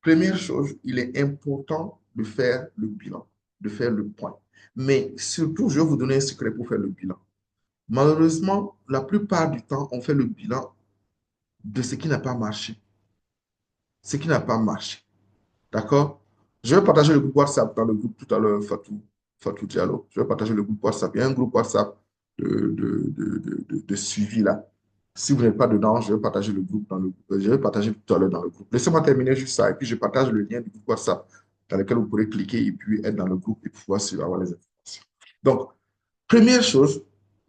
Première chose, il est important de faire le bilan, de faire le point. Mais surtout, je vais vous donner un secret pour faire le bilan. Malheureusement, la plupart du temps, on fait le bilan de ce qui n'a pas marché. Ce qui n'a pas marché. D'accord? Je vais partager le groupe WhatsApp dans le groupe tout à l'heure, Fatou Diallo. Je vais partager le groupe WhatsApp. Il y a un groupe WhatsApp de suivi là. Si vous n'êtes pas dedans, je vais partager le groupe je vais partager tout à l'heure dans le groupe. Laissez-moi terminer juste ça et puis je partage le lien du groupe WhatsApp dans lequel vous pourrez cliquer et puis être dans le groupe et pouvoir avoir les informations. Donc, première chose,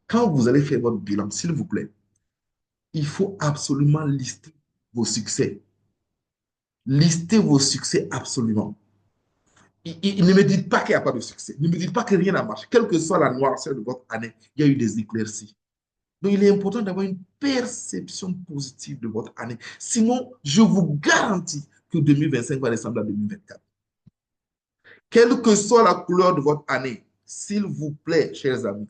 quand vous allez faire votre bilan, s'il vous plaît, il faut absolument lister vos succès. Listez vos succès absolument. Ne me dites pas qu'il n'y a pas de succès. Ne me dites pas que rien n'a marché. Quelle que soit la noirceur de votre année, il y a eu des éclaircies. Donc, il est important d'avoir une perception positive de votre année. Sinon, je vous garantis que 2025 va ressembler à 2024. Quelle que soit la couleur de votre année, s'il vous plaît, chers amis,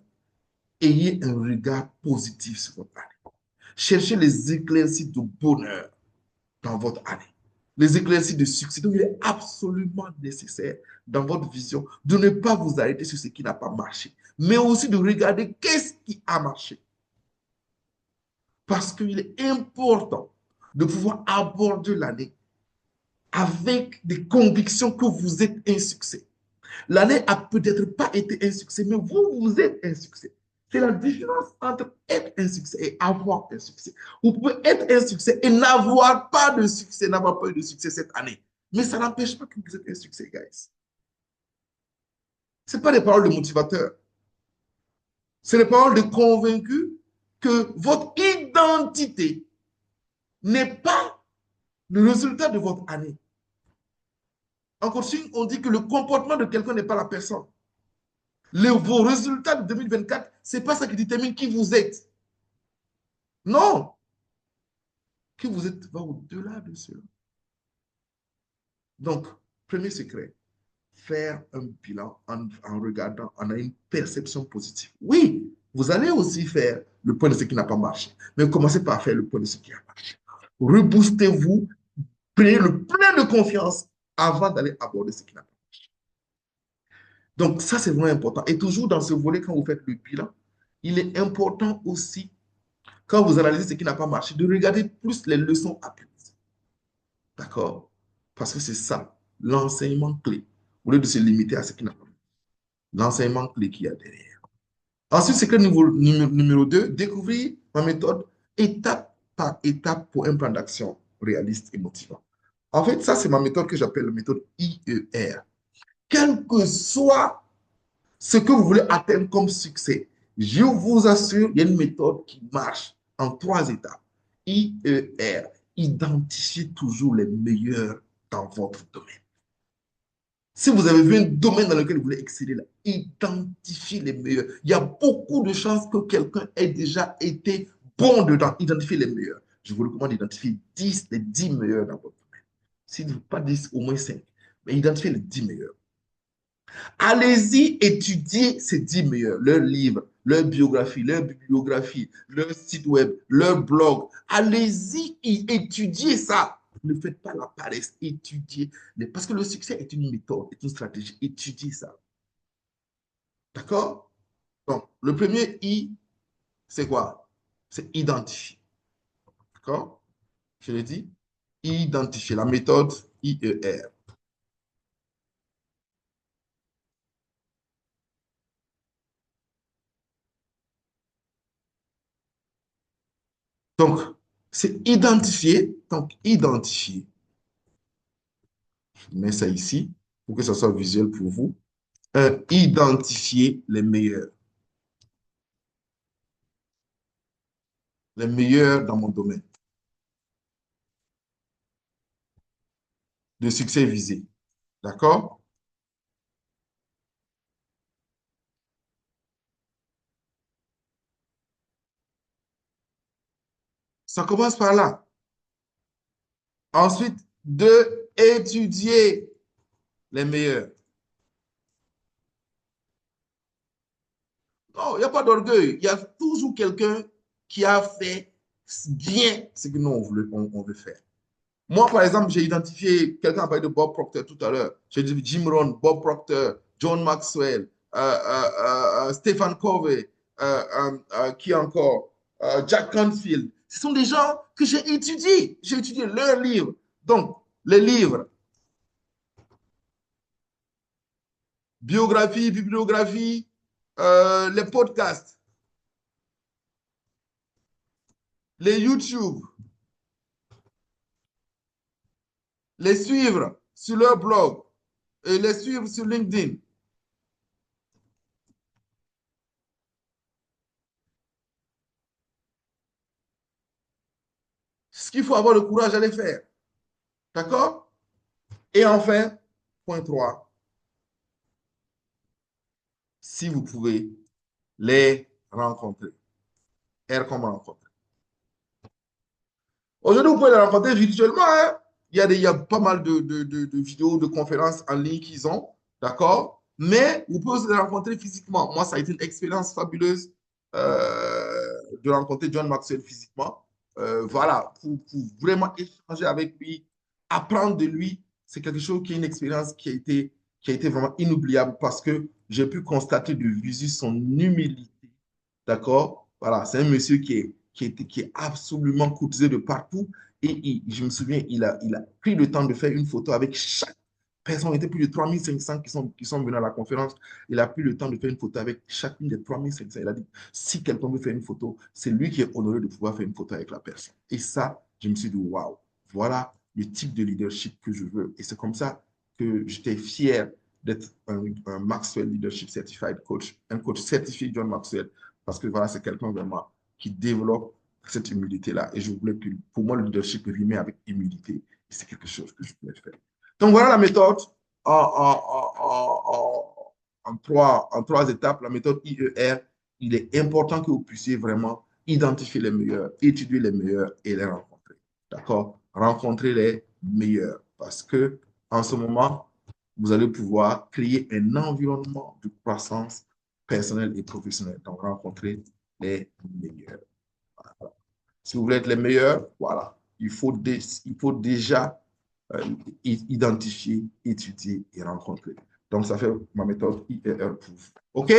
ayez un regard positif sur votre année. Cherchez les éclaircies de bonheur dans votre année. Les éclaircies de succès. Donc, il est absolument nécessaire dans votre vision de ne pas vous arrêter sur ce qui n'a pas marché, mais aussi de regarder qu'est-ce qui a marché. Parce qu'il est important de pouvoir aborder l'année avec des convictions que vous êtes un succès. L'année a peut-être pas été un succès, mais vous, vous êtes un succès. C'est la différence entre être un succès et avoir un succès. Vous pouvez être un succès et n'avoir pas de succès, n'avoir pas eu de succès cette année. Mais ça n'empêche pas que vous êtes un succès, guys. Ce n'est pas des paroles de motivateurs. C'est des paroles de convaincus que votre identité n'est pas le résultat de votre année. En coaching, on dit que le comportement de quelqu'un n'est pas la personne. Vos résultats de 2024, ce n'est pas ça qui détermine qui vous êtes. Non, qui vous êtes va au-delà de cela. Donc, premier secret, faire un bilan en regardant, en ayant une perception positive. Oui, vous allez aussi faire le point de ce qui n'a pas marché, mais commencez par faire le point de ce qui a marché. Reboostez-vous, prenez le plein de confiance avant d'aller aborder ce qui n'a pas marché. Donc, ça, c'est vraiment important. Et toujours dans ce volet, quand vous faites le bilan, il est important aussi, quand vous analysez ce qui n'a pas marché, de regarder plus les leçons apprises. D'accord? Parce que c'est ça, l'enseignement clé. Au lieu de se limiter à ce qui n'a pas marché. L'enseignement clé qu'il y a derrière. Ensuite, c'est que numéro 2, découvrir ma méthode étape par étape pour un plan d'action réaliste et motivant. En fait, ça, c'est ma méthode que j'appelle la méthode IER. Quel que soit ce que vous voulez atteindre comme succès, je vous assure, il y a une méthode qui marche en 3 étapes. IER, identifiez toujours les meilleurs dans votre domaine. Si vous avez vu un domaine dans lequel vous voulez exceller, là, identifiez les meilleurs. Il y a beaucoup de chances que quelqu'un ait déjà été bon dedans. Identifiez les meilleurs. Je vous recommande d'identifier 10, les 10 meilleurs dans votre domaine. Si pas 10, au moins 5. Mais identifiez les 10 meilleurs. Allez-y étudier ces 10 meilleurs, leurs livres, leur biographie, leur bibliographie, leur site web, leur blog. Allez-y étudier ça. Ne faites pas la paresse, étudiez. Parce que le succès est une méthode, est une stratégie. Étudiez ça. D'accord? Donc, le premier I, c'est quoi? C'est identifier. D'accord? Je l'ai dit. Identifier. La méthode IER. Donc, c'est identifier. Donc, identifier. Je mets ça ici pour que ça soit visuel pour vous. Identifier les meilleurs dans mon domaine de succès visé. D'accord? Ça commence par là. Ensuite, de étudier les meilleurs. Non, il n'y a pas d'orgueil. Il y a toujours quelqu'un qui a fait bien ce que nous, on veut faire. Moi, par exemple, j'ai identifié, quelqu'un a parlé de Bob Proctor tout à l'heure. J'ai dit Jim Rohn, Bob Proctor, John Maxwell, Stephen Covey, qui encore? Jack Canfield. Ce sont des gens que j'ai étudiés. J'ai étudié leurs livres. Donc, les livres, biographie, bibliographie, les podcasts, les YouTube, les suivre sur leur blog et les suivre sur LinkedIn. Ce qu'il faut avoir le courage d'aller faire. D'accord? Et enfin, point 3, si vous pouvez les rencontrer. R comme rencontrer. Aujourd'hui, vous pouvez les rencontrer virtuellement. Hein? Il y a pas mal de vidéos, de conférences en ligne qu'ils ont. D'accord? Mais vous pouvez aussi les rencontrer physiquement. Moi, ça a été une expérience fabuleuse de rencontrer John Maxwell physiquement. Voilà, pour vraiment échanger avec lui, apprendre de lui. C'est quelque chose qui est une expérience qui a été vraiment inoubliable parce que j'ai pu constater de visu son humilité. D'accord? Voilà, c'est un monsieur qui est absolument courtisé de partout. Et je me souviens, il a pris le temps de faire une photo avec chaque personne. Il était plus de 3500 qui sont venus à la conférence. Il a pris le temps de faire une photo avec chacune des 3500. Il a dit, si quelqu'un veut faire une photo, c'est lui qui est honoré de pouvoir faire une photo avec la personne. Et ça, je me suis dit, waouh, voilà le type de leadership que je veux. Et c'est comme ça que j'étais fier d'être un Maxwell Leadership Certified Coach, un coach certifié John Maxwell, parce que voilà, c'est quelqu'un vraiment qui développe cette humilité-là. Et je voulais que, pour moi, le leadership rime avec humilité. Et c'est quelque chose que je voulais faire. Donc voilà la méthode en trois étapes. La méthode IER, il est important que vous puissiez vraiment identifier les meilleurs, étudier les meilleurs et les rencontrer. D'accord? Rencontrer les meilleurs. Parce que en ce moment, vous allez pouvoir créer un environnement de croissance personnelle et professionnelle. Donc, rencontrer les meilleurs. Voilà. Si vous voulez être les meilleurs, voilà, il faut déjà identifier, étudier et rencontrer. Donc, ça fait ma méthode IER pour vous. OK?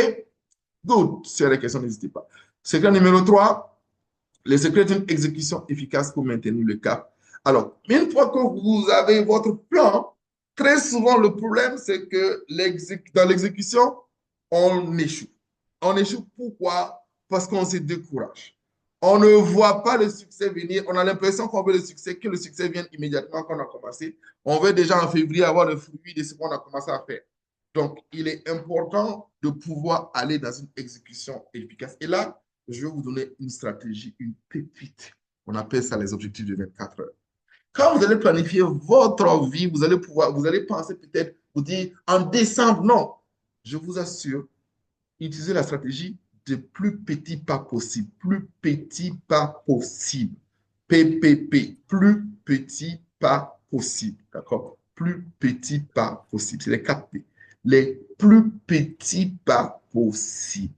d'autres, s'il y a des questions, n'hésitez pas. Secret numéro 3, les secrets d'une exécution efficace pour maintenir le cap. Alors, une fois que vous avez votre plan, très souvent, le problème, c'est que dans l'exécution, on échoue. On échoue pourquoi? Parce qu'on se décourage. On ne voit pas le succès venir. On a l'impression qu'on veut le succès, que le succès vienne immédiatement quand on a commencé. On veut déjà en février avoir le fruit de ce qu'on a commencé à faire. Donc, il est important de pouvoir aller dans une exécution efficace. Et là, je vais vous donner une stratégie, une pépite. On appelle ça les objectifs de 24 heures. Quand vous allez planifier votre vie, vous allez penser peut-être, vous dire en décembre, non. Je vous assure, utilisez la stratégie de plus petit pas possible. Plus petit pas possible. PPP, plus petit pas possible. D'accord? Plus petit pas possible. C'est les 4 P. Les plus petits pas possibles.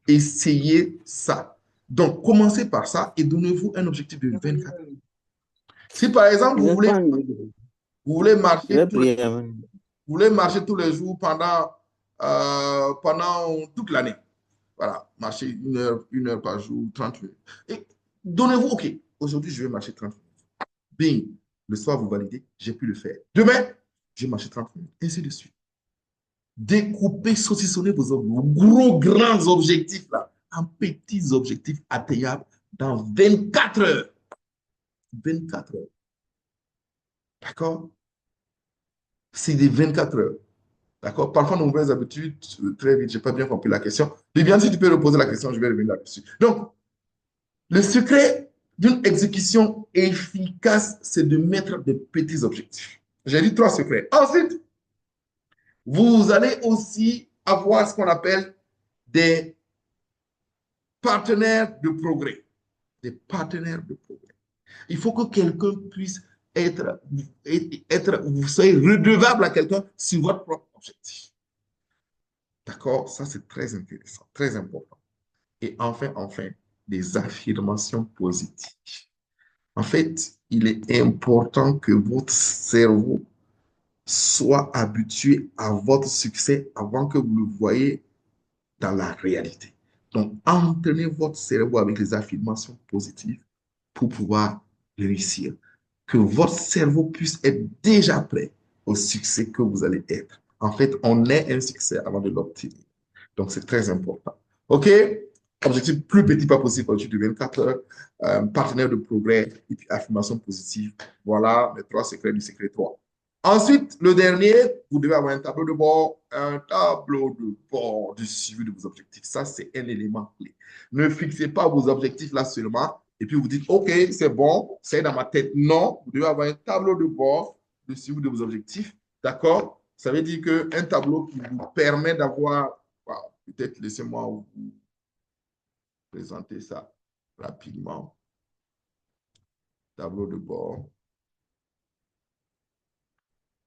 Essayez ça. Donc, commencez par ça et donnez-vous un objectif de 24 heures. Si par exemple, vous voulez marcher vous voulez marcher tous les jours pendant toute l'année. Voilà, marcher une heure par jour, 30 minutes. Et donnez-vous, OK, aujourd'hui, je vais marcher 30 minutes. Bing, le soir, vous validez, j'ai pu le faire. Demain, je vais marcher 30 minutes, ainsi de suite. Découpez, saucissonnez vos gros, grands objectifs là, en petits objectifs atteignables dans 24 heures. 24 heures. D'accord? C'est des 24 heures. D'accord? Parfois, nos mauvaises habitudes, très vite, je n'ai pas bien compris la question. Viviane, si tu peux reposer la question, je vais revenir là-dessus. Donc, le secret d'une exécution efficace, c'est de mettre des petits objectifs. J'ai dit 3 secrets. Ensuite, vous allez aussi avoir ce qu'on appelle des partenaires de progrès. Des partenaires de progrès. Il faut que quelqu'un puisse vous soyez redevable à quelqu'un sur votre propre objectif. D'accord? Ça, c'est très intéressant, très important. Et enfin, des affirmations positives. En fait, il est important que votre cerveau soit habitué à votre succès avant que vous le voyez dans la réalité. Donc, entraînez votre cerveau avec les affirmations positives pour pouvoir réussir. Que votre cerveau puisse être déjà prêt au succès que vous allez être. En fait, on est un succès avant de l'obtenir. Donc, c'est très important. OK? Objectif plus petit pas possible, objectif de 24 heures, partenaire de progrès et puis affirmation positive. Voilà les 3 secrets du secret 3. Ensuite, le dernier, vous devez avoir un tableau de bord, du suivi de vos objectifs. Ça, c'est un élément clé. Ne fixez pas vos objectifs là seulement et puis vous dites, OK, c'est bon, c'est dans ma tête. Non, vous devez avoir un tableau de bord de suivi de vos objectifs. D'accord? Ça veut dire qu'un tableau qui vous permet d'avoir, peut-être laissez-moi vous présenter ça rapidement. Tableau de bord.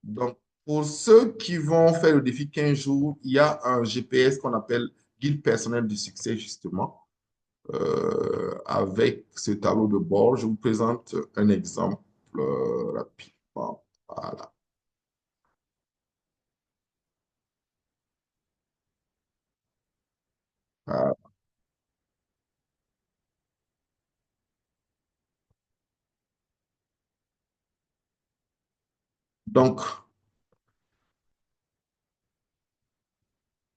Donc, pour ceux qui vont faire le défi 15 jours, il y a un GPS qu'on appelle Guide personnel du succès, justement, avec ce tableau de bord. Je vous présente un exemple rapidement. Voilà. Voilà. Donc,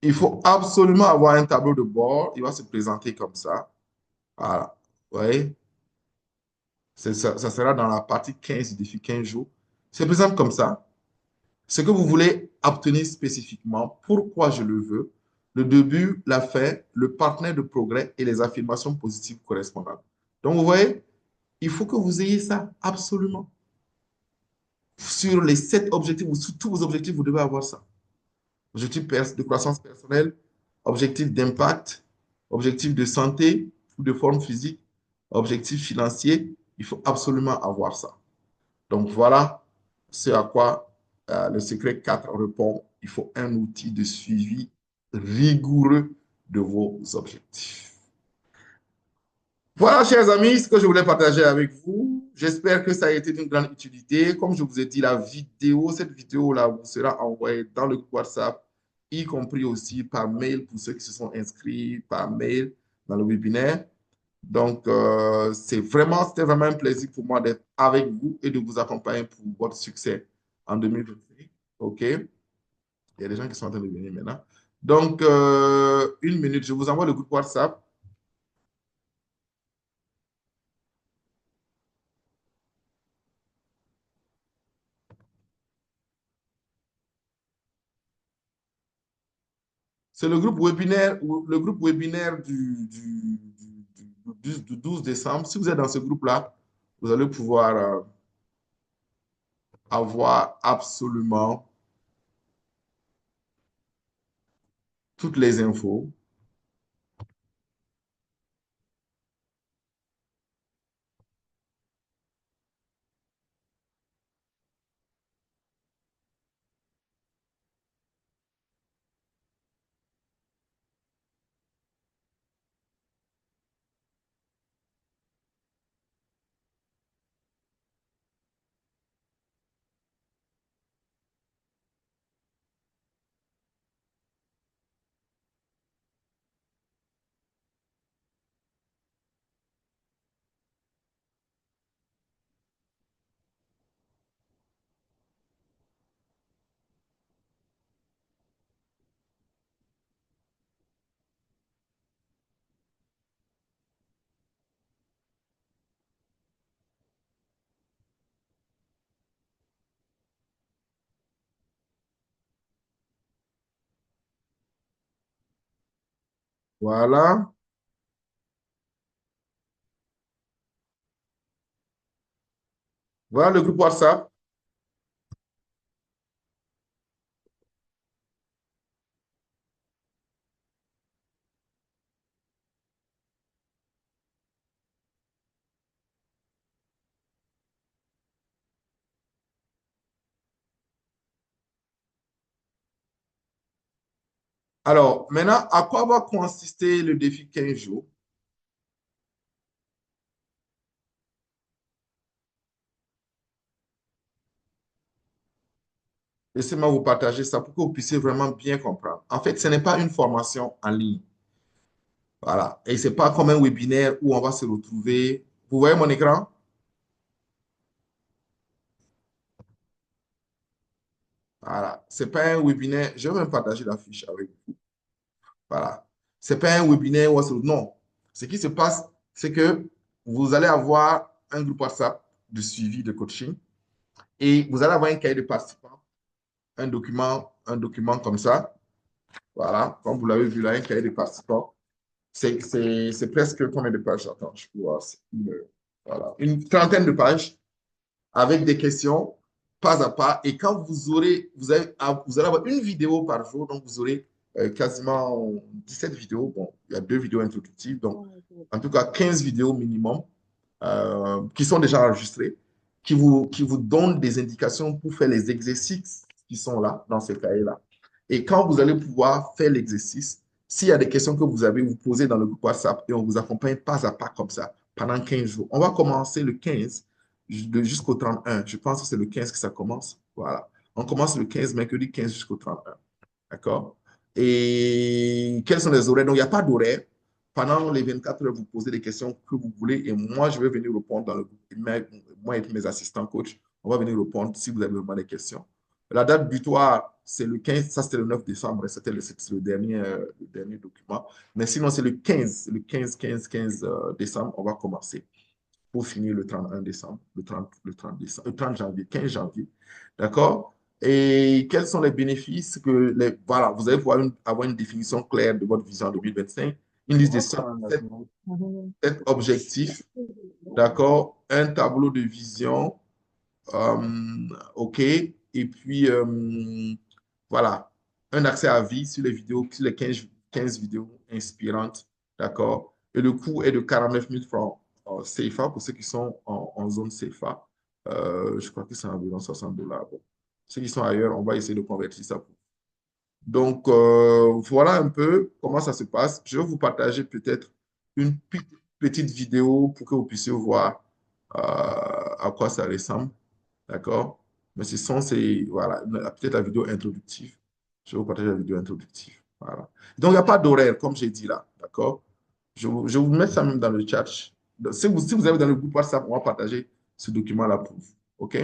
il faut absolument avoir un tableau de bord. Il va se présenter comme ça. Voilà. Vous voyez? Ça sera dans la partie 15 du défi 15 jours. C'est par exemple comme ça. Ce que vous voulez obtenir spécifiquement, pourquoi je le veux, le début, la fin, le partenaire de progrès et les affirmations positives correspondantes. Donc, vous voyez, il faut que vous ayez ça absolument. Sur les 7 objectifs, ou sur tous vos objectifs, vous devez avoir ça. Objectif de croissance personnelle, objectif d'impact, objectif de santé ou de forme physique, objectif financier. Il faut absolument avoir ça. Donc voilà ce à quoi le secret 4 répond. Il faut un outil de suivi rigoureux de vos objectifs. Voilà, chers amis, ce que je voulais partager avec vous. J'espère que ça a été d'une grande utilité. Comme je vous ai dit, cette vidéo-là vous sera envoyée dans le groupe WhatsApp y compris aussi par mail pour ceux qui se sont inscrits par mail dans le webinaire. Donc, c'était vraiment un plaisir pour moi d'être avec vous et de vous accompagner pour votre succès en 2025. OK? Il y a des gens qui sont en train de venir maintenant. Donc, une minute, je vous envoie le groupe WhatsApp. C'est le groupe webinaire du 12 décembre. Si vous êtes dans ce groupe-là, vous allez pouvoir avoir absolument toutes les infos. Voilà. Voilà le groupe WhatsApp. Alors, maintenant, à quoi va consister le défi 15 jours? Laissez-moi vous partager ça pour que vous puissiez vraiment bien comprendre. En fait, ce n'est pas une formation en ligne. Voilà. Et ce n'est pas comme un webinaire où on va se retrouver. Vous voyez mon écran? Voilà. Ce n'est pas un webinaire. Je vais même partager la fiche avec vous. Voilà. Ce n'est pas un webinaire où on se retrouve. Non. Ce qui se passe, c'est que vous allez avoir un groupe WhatsApp de suivi de coaching et vous allez avoir un cahier de participants, un document comme ça. Voilà. Comme vous l'avez vu là, un cahier de participants. C'est presque combien de pages? Attends, je peux voir. Voilà. Une trentaine de pages avec des questions pas à pas. Et quand vous allez avoir une vidéo par jour, donc vous aurez quasiment 17 vidéos. Bon, il y a deux vidéos introductives, donc en tout cas 15 vidéos minimum qui sont déjà enregistrées, qui vous donnent des indications pour faire les exercices qui sont là, dans ces cahiers-là. Et quand vous allez pouvoir faire l'exercice, s'il y a des questions que vous avez, vous posez dans le groupe WhatsApp et on vous accompagne pas à pas comme ça pendant 15 jours. On va commencer le 15 jusqu'au 31. Je pense que c'est le 15 que ça commence. Voilà. On commence le 15, mercredi 15 jusqu'au 31. D'accord? Et quels sont les horaires? Donc, il n'y a pas d'horaire. Pendant les 24 heures, vous posez les questions que vous voulez et moi, je vais venir répondre dans le groupe. Moi et mes assistants coach, on va venir répondre si vous avez vraiment des questions. La date butoir, c'est le 15, ça c'était le 9 décembre, c'était le dernier document. Mais sinon, c'est le 15, 15 décembre, on va commencer pour finir le 31 décembre, le 30 décembre, le 30 janvier, 15 janvier. D'accord? Et quels sont les bénéfices voilà, vous allez pouvoir avoir une définition claire de votre vision en 2025, une liste de 7 objectifs, d'accord? Un tableau de vision, OK? Et puis, voilà, un accès à vie sur les vidéos, sur les 15 vidéos inspirantes, d'accord? Et le coût est de 49 000 francs CFA pour ceux qui sont en zone CFA. Je crois que c'est environ 60 dollars. Bon. Ceux qui sont ailleurs, on va essayer de convertir ça. Donc, voilà un peu comment ça se passe. Je vais vous partager peut-être une petite vidéo pour que vous puissiez voir à quoi ça ressemble. D'accord? Mais ce sont ces, voilà, peut-être la vidéo introductive. Je vais vous partager la vidéo introductive. Voilà. Donc, il n'y a pas d'horaire, comme j'ai dit là. D'accord? Je vous mets ça même dans le chat. Si vous avez dans le groupe WhatsApp, on va partager ce document-là pour vous. OK?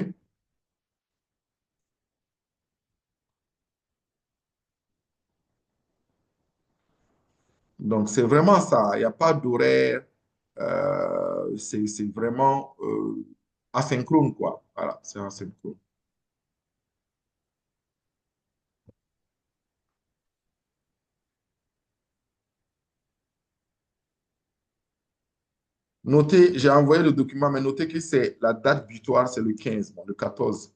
Donc, c'est vraiment ça. Il n'y a pas d'horaire. C'est vraiment asynchrone, quoi. Voilà, c'est asynchrone. Notez, j'ai envoyé le document, mais notez que c'est la date butoir, c'est le 15, bon, le 14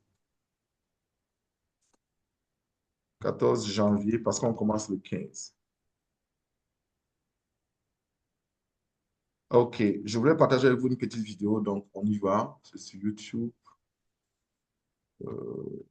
janvier, parce qu'on commence le 15. OK, je voulais partager avec vous une petite vidéo, donc on y va. C'est sur YouTube. Euh,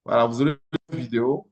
voilà, vous aurez une vidéo.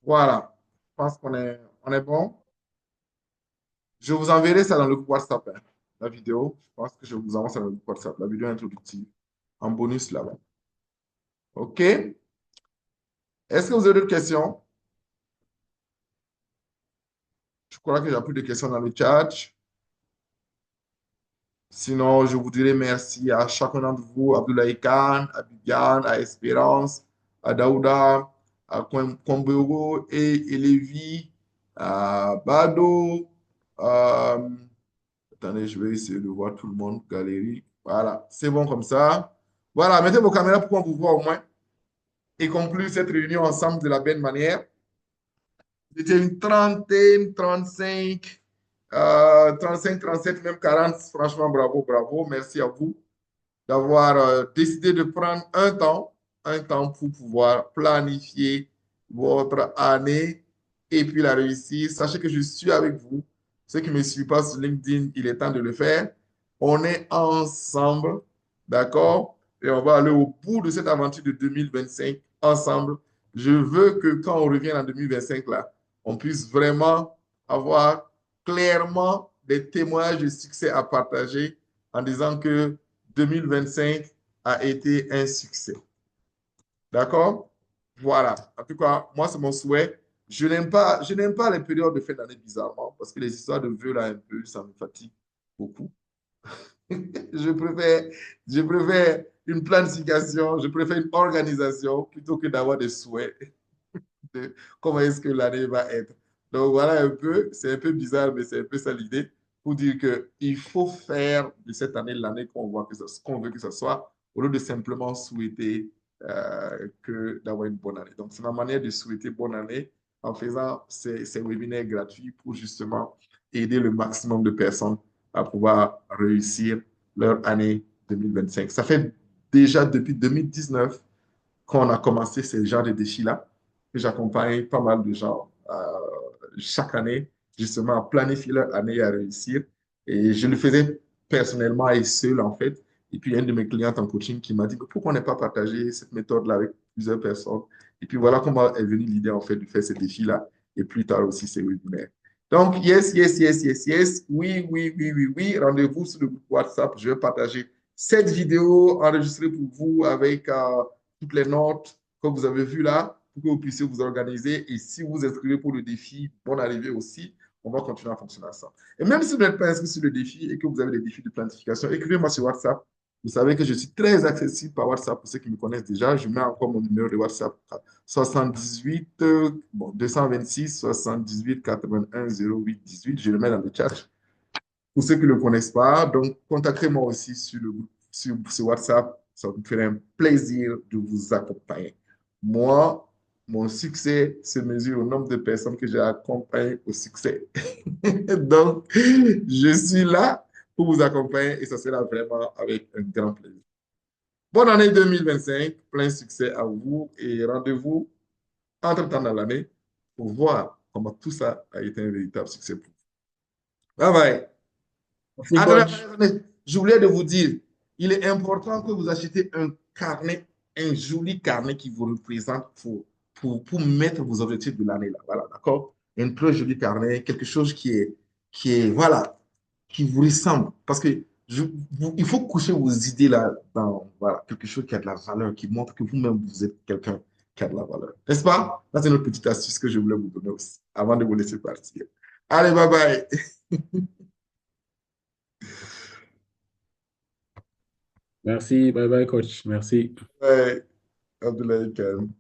Voilà, je pense on est bon. Je vous enverrai ça dans le groupe WhatsApp, hein, la vidéo. Je pense que je vous envoie ça dans le groupe WhatsApp, la vidéo introductive, en bonus là-bas. OK? Est-ce que vous avez d'autres questions? Je crois que j'ai plus de questions dans le chat. Sinon, je vous dirai merci à chacun d'entre vous, Abdoulaye Khan, à Bibiane, à Espérance, à Daouda, à Kombero et Elevi, à Bado. euh, Attendez, je vais essayer de voir tout le monde, galerie. Voilà, c'est bon comme ça. Voilà, mettez vos caméras pour qu'on vous voit au moins et conclure cette réunion ensemble de la belle manière. C'était une trentaine, 35, 35, 37, même 40. Franchement, bravo, bravo. Merci à vous d'avoir décidé de prendre un temps pour pouvoir planifier votre année et puis la réussir. Sachez que je suis avec vous. Ceux qui ne me suivent pas sur LinkedIn, il est temps de le faire. On est ensemble, d'accord? Et on va aller au bout de cette aventure de 2025 ensemble. Je veux que quand on revient en 2025, là, on puisse vraiment avoir clairement des témoignages de succès à partager en disant que 2025 a été un succès. D'accord? Voilà. En tout cas, moi, c'est mon souhait. Je n'aime pas les périodes de fin d'année bizarrement parce que les histoires de vœux, là, un peu, ça me fatigue beaucoup. Je préfère, je préfère une planification, je préfère une organisation plutôt que d'avoir des souhaits de comment est-ce que l'année va être. Donc voilà un peu, c'est un peu bizarre, mais c'est un peu ça l'idée pour dire qu'il faut faire de cette année l'année qu'on veut que ce soit, au lieu de simplement souhaiter que d'avoir une bonne année. Donc c'est ma manière de souhaiter bonne année en faisant ces webinaires gratuits pour justement aider le maximum de personnes à pouvoir réussir leur année 2025. Ça fait déjà depuis 2019 qu'on a commencé ce genre de défis-là, que j'accompagne pas mal de gens chaque année. justement à planifier leur année et à réussir. Et je le faisais personnellement et seul, en fait. Et puis, un de mes clientes en coaching qui m'a dit, pourquoi on n'est pas partagé cette méthode-là avec plusieurs personnes? Et puis, voilà comment est venue l'idée, en fait, de faire ces défis-là. Et plus tard aussi, ces webinaires. Donc, yes, yes, yes, yes, yes. Oui, oui, oui, oui, oui. Rendez-vous sur le groupe WhatsApp. Je vais partager cette vidéo enregistrée pour vous avec toutes les notes que vous avez vues là pour que vous puissiez vous organiser. Et si vous vous inscrivez pour le défi, bonne arrivée aussi. On va continuer à fonctionner ensemble. Et même si vous n'êtes pas inscrit sur le défi et que vous avez des défis de planification, écrivez-moi sur WhatsApp. Vous savez que je suis très accessible par WhatsApp pour ceux qui me connaissent déjà. Je mets encore mon numéro de WhatsApp 78 226 78 81 08 18. Je le mets dans le chat pour ceux qui ne le connaissent pas. Donc, contactez-moi aussi sur WhatsApp. Ça me ferait un plaisir de vous accompagner. Moi, mon succès se mesure au nombre de personnes que j'ai accompagnées au succès. Donc, je suis là pour vous accompagner et ça sera vraiment avec un grand plaisir. Bonne année 2025, plein succès à vous et rendez-vous entre-temps dans l'année pour voir comment tout ça a été un véritable succès pour vous. Bye bye. Merci, Attendez, coach. attendez, attendez. J'oubliais de vous dire, il est important que vous achetiez un carnet, un joli carnet qui vous représente pour mettre vos objectifs de l'année là. Voilà, d'accord? Un très joli carnet, quelque chose voilà, qui vous ressemble. Parce que il faut coucher vos idées là dans voilà, quelque chose qui a de la valeur, qui montre que vous-même, vous êtes quelqu'un qui a de la valeur. N'est-ce pas? Ça, c'est une petite astuce que je voulais vous donner aussi, avant de vous laisser partir. Allez, bye bye. Merci, bye bye, coach. Merci. Ouais, Abdoulaye Kane.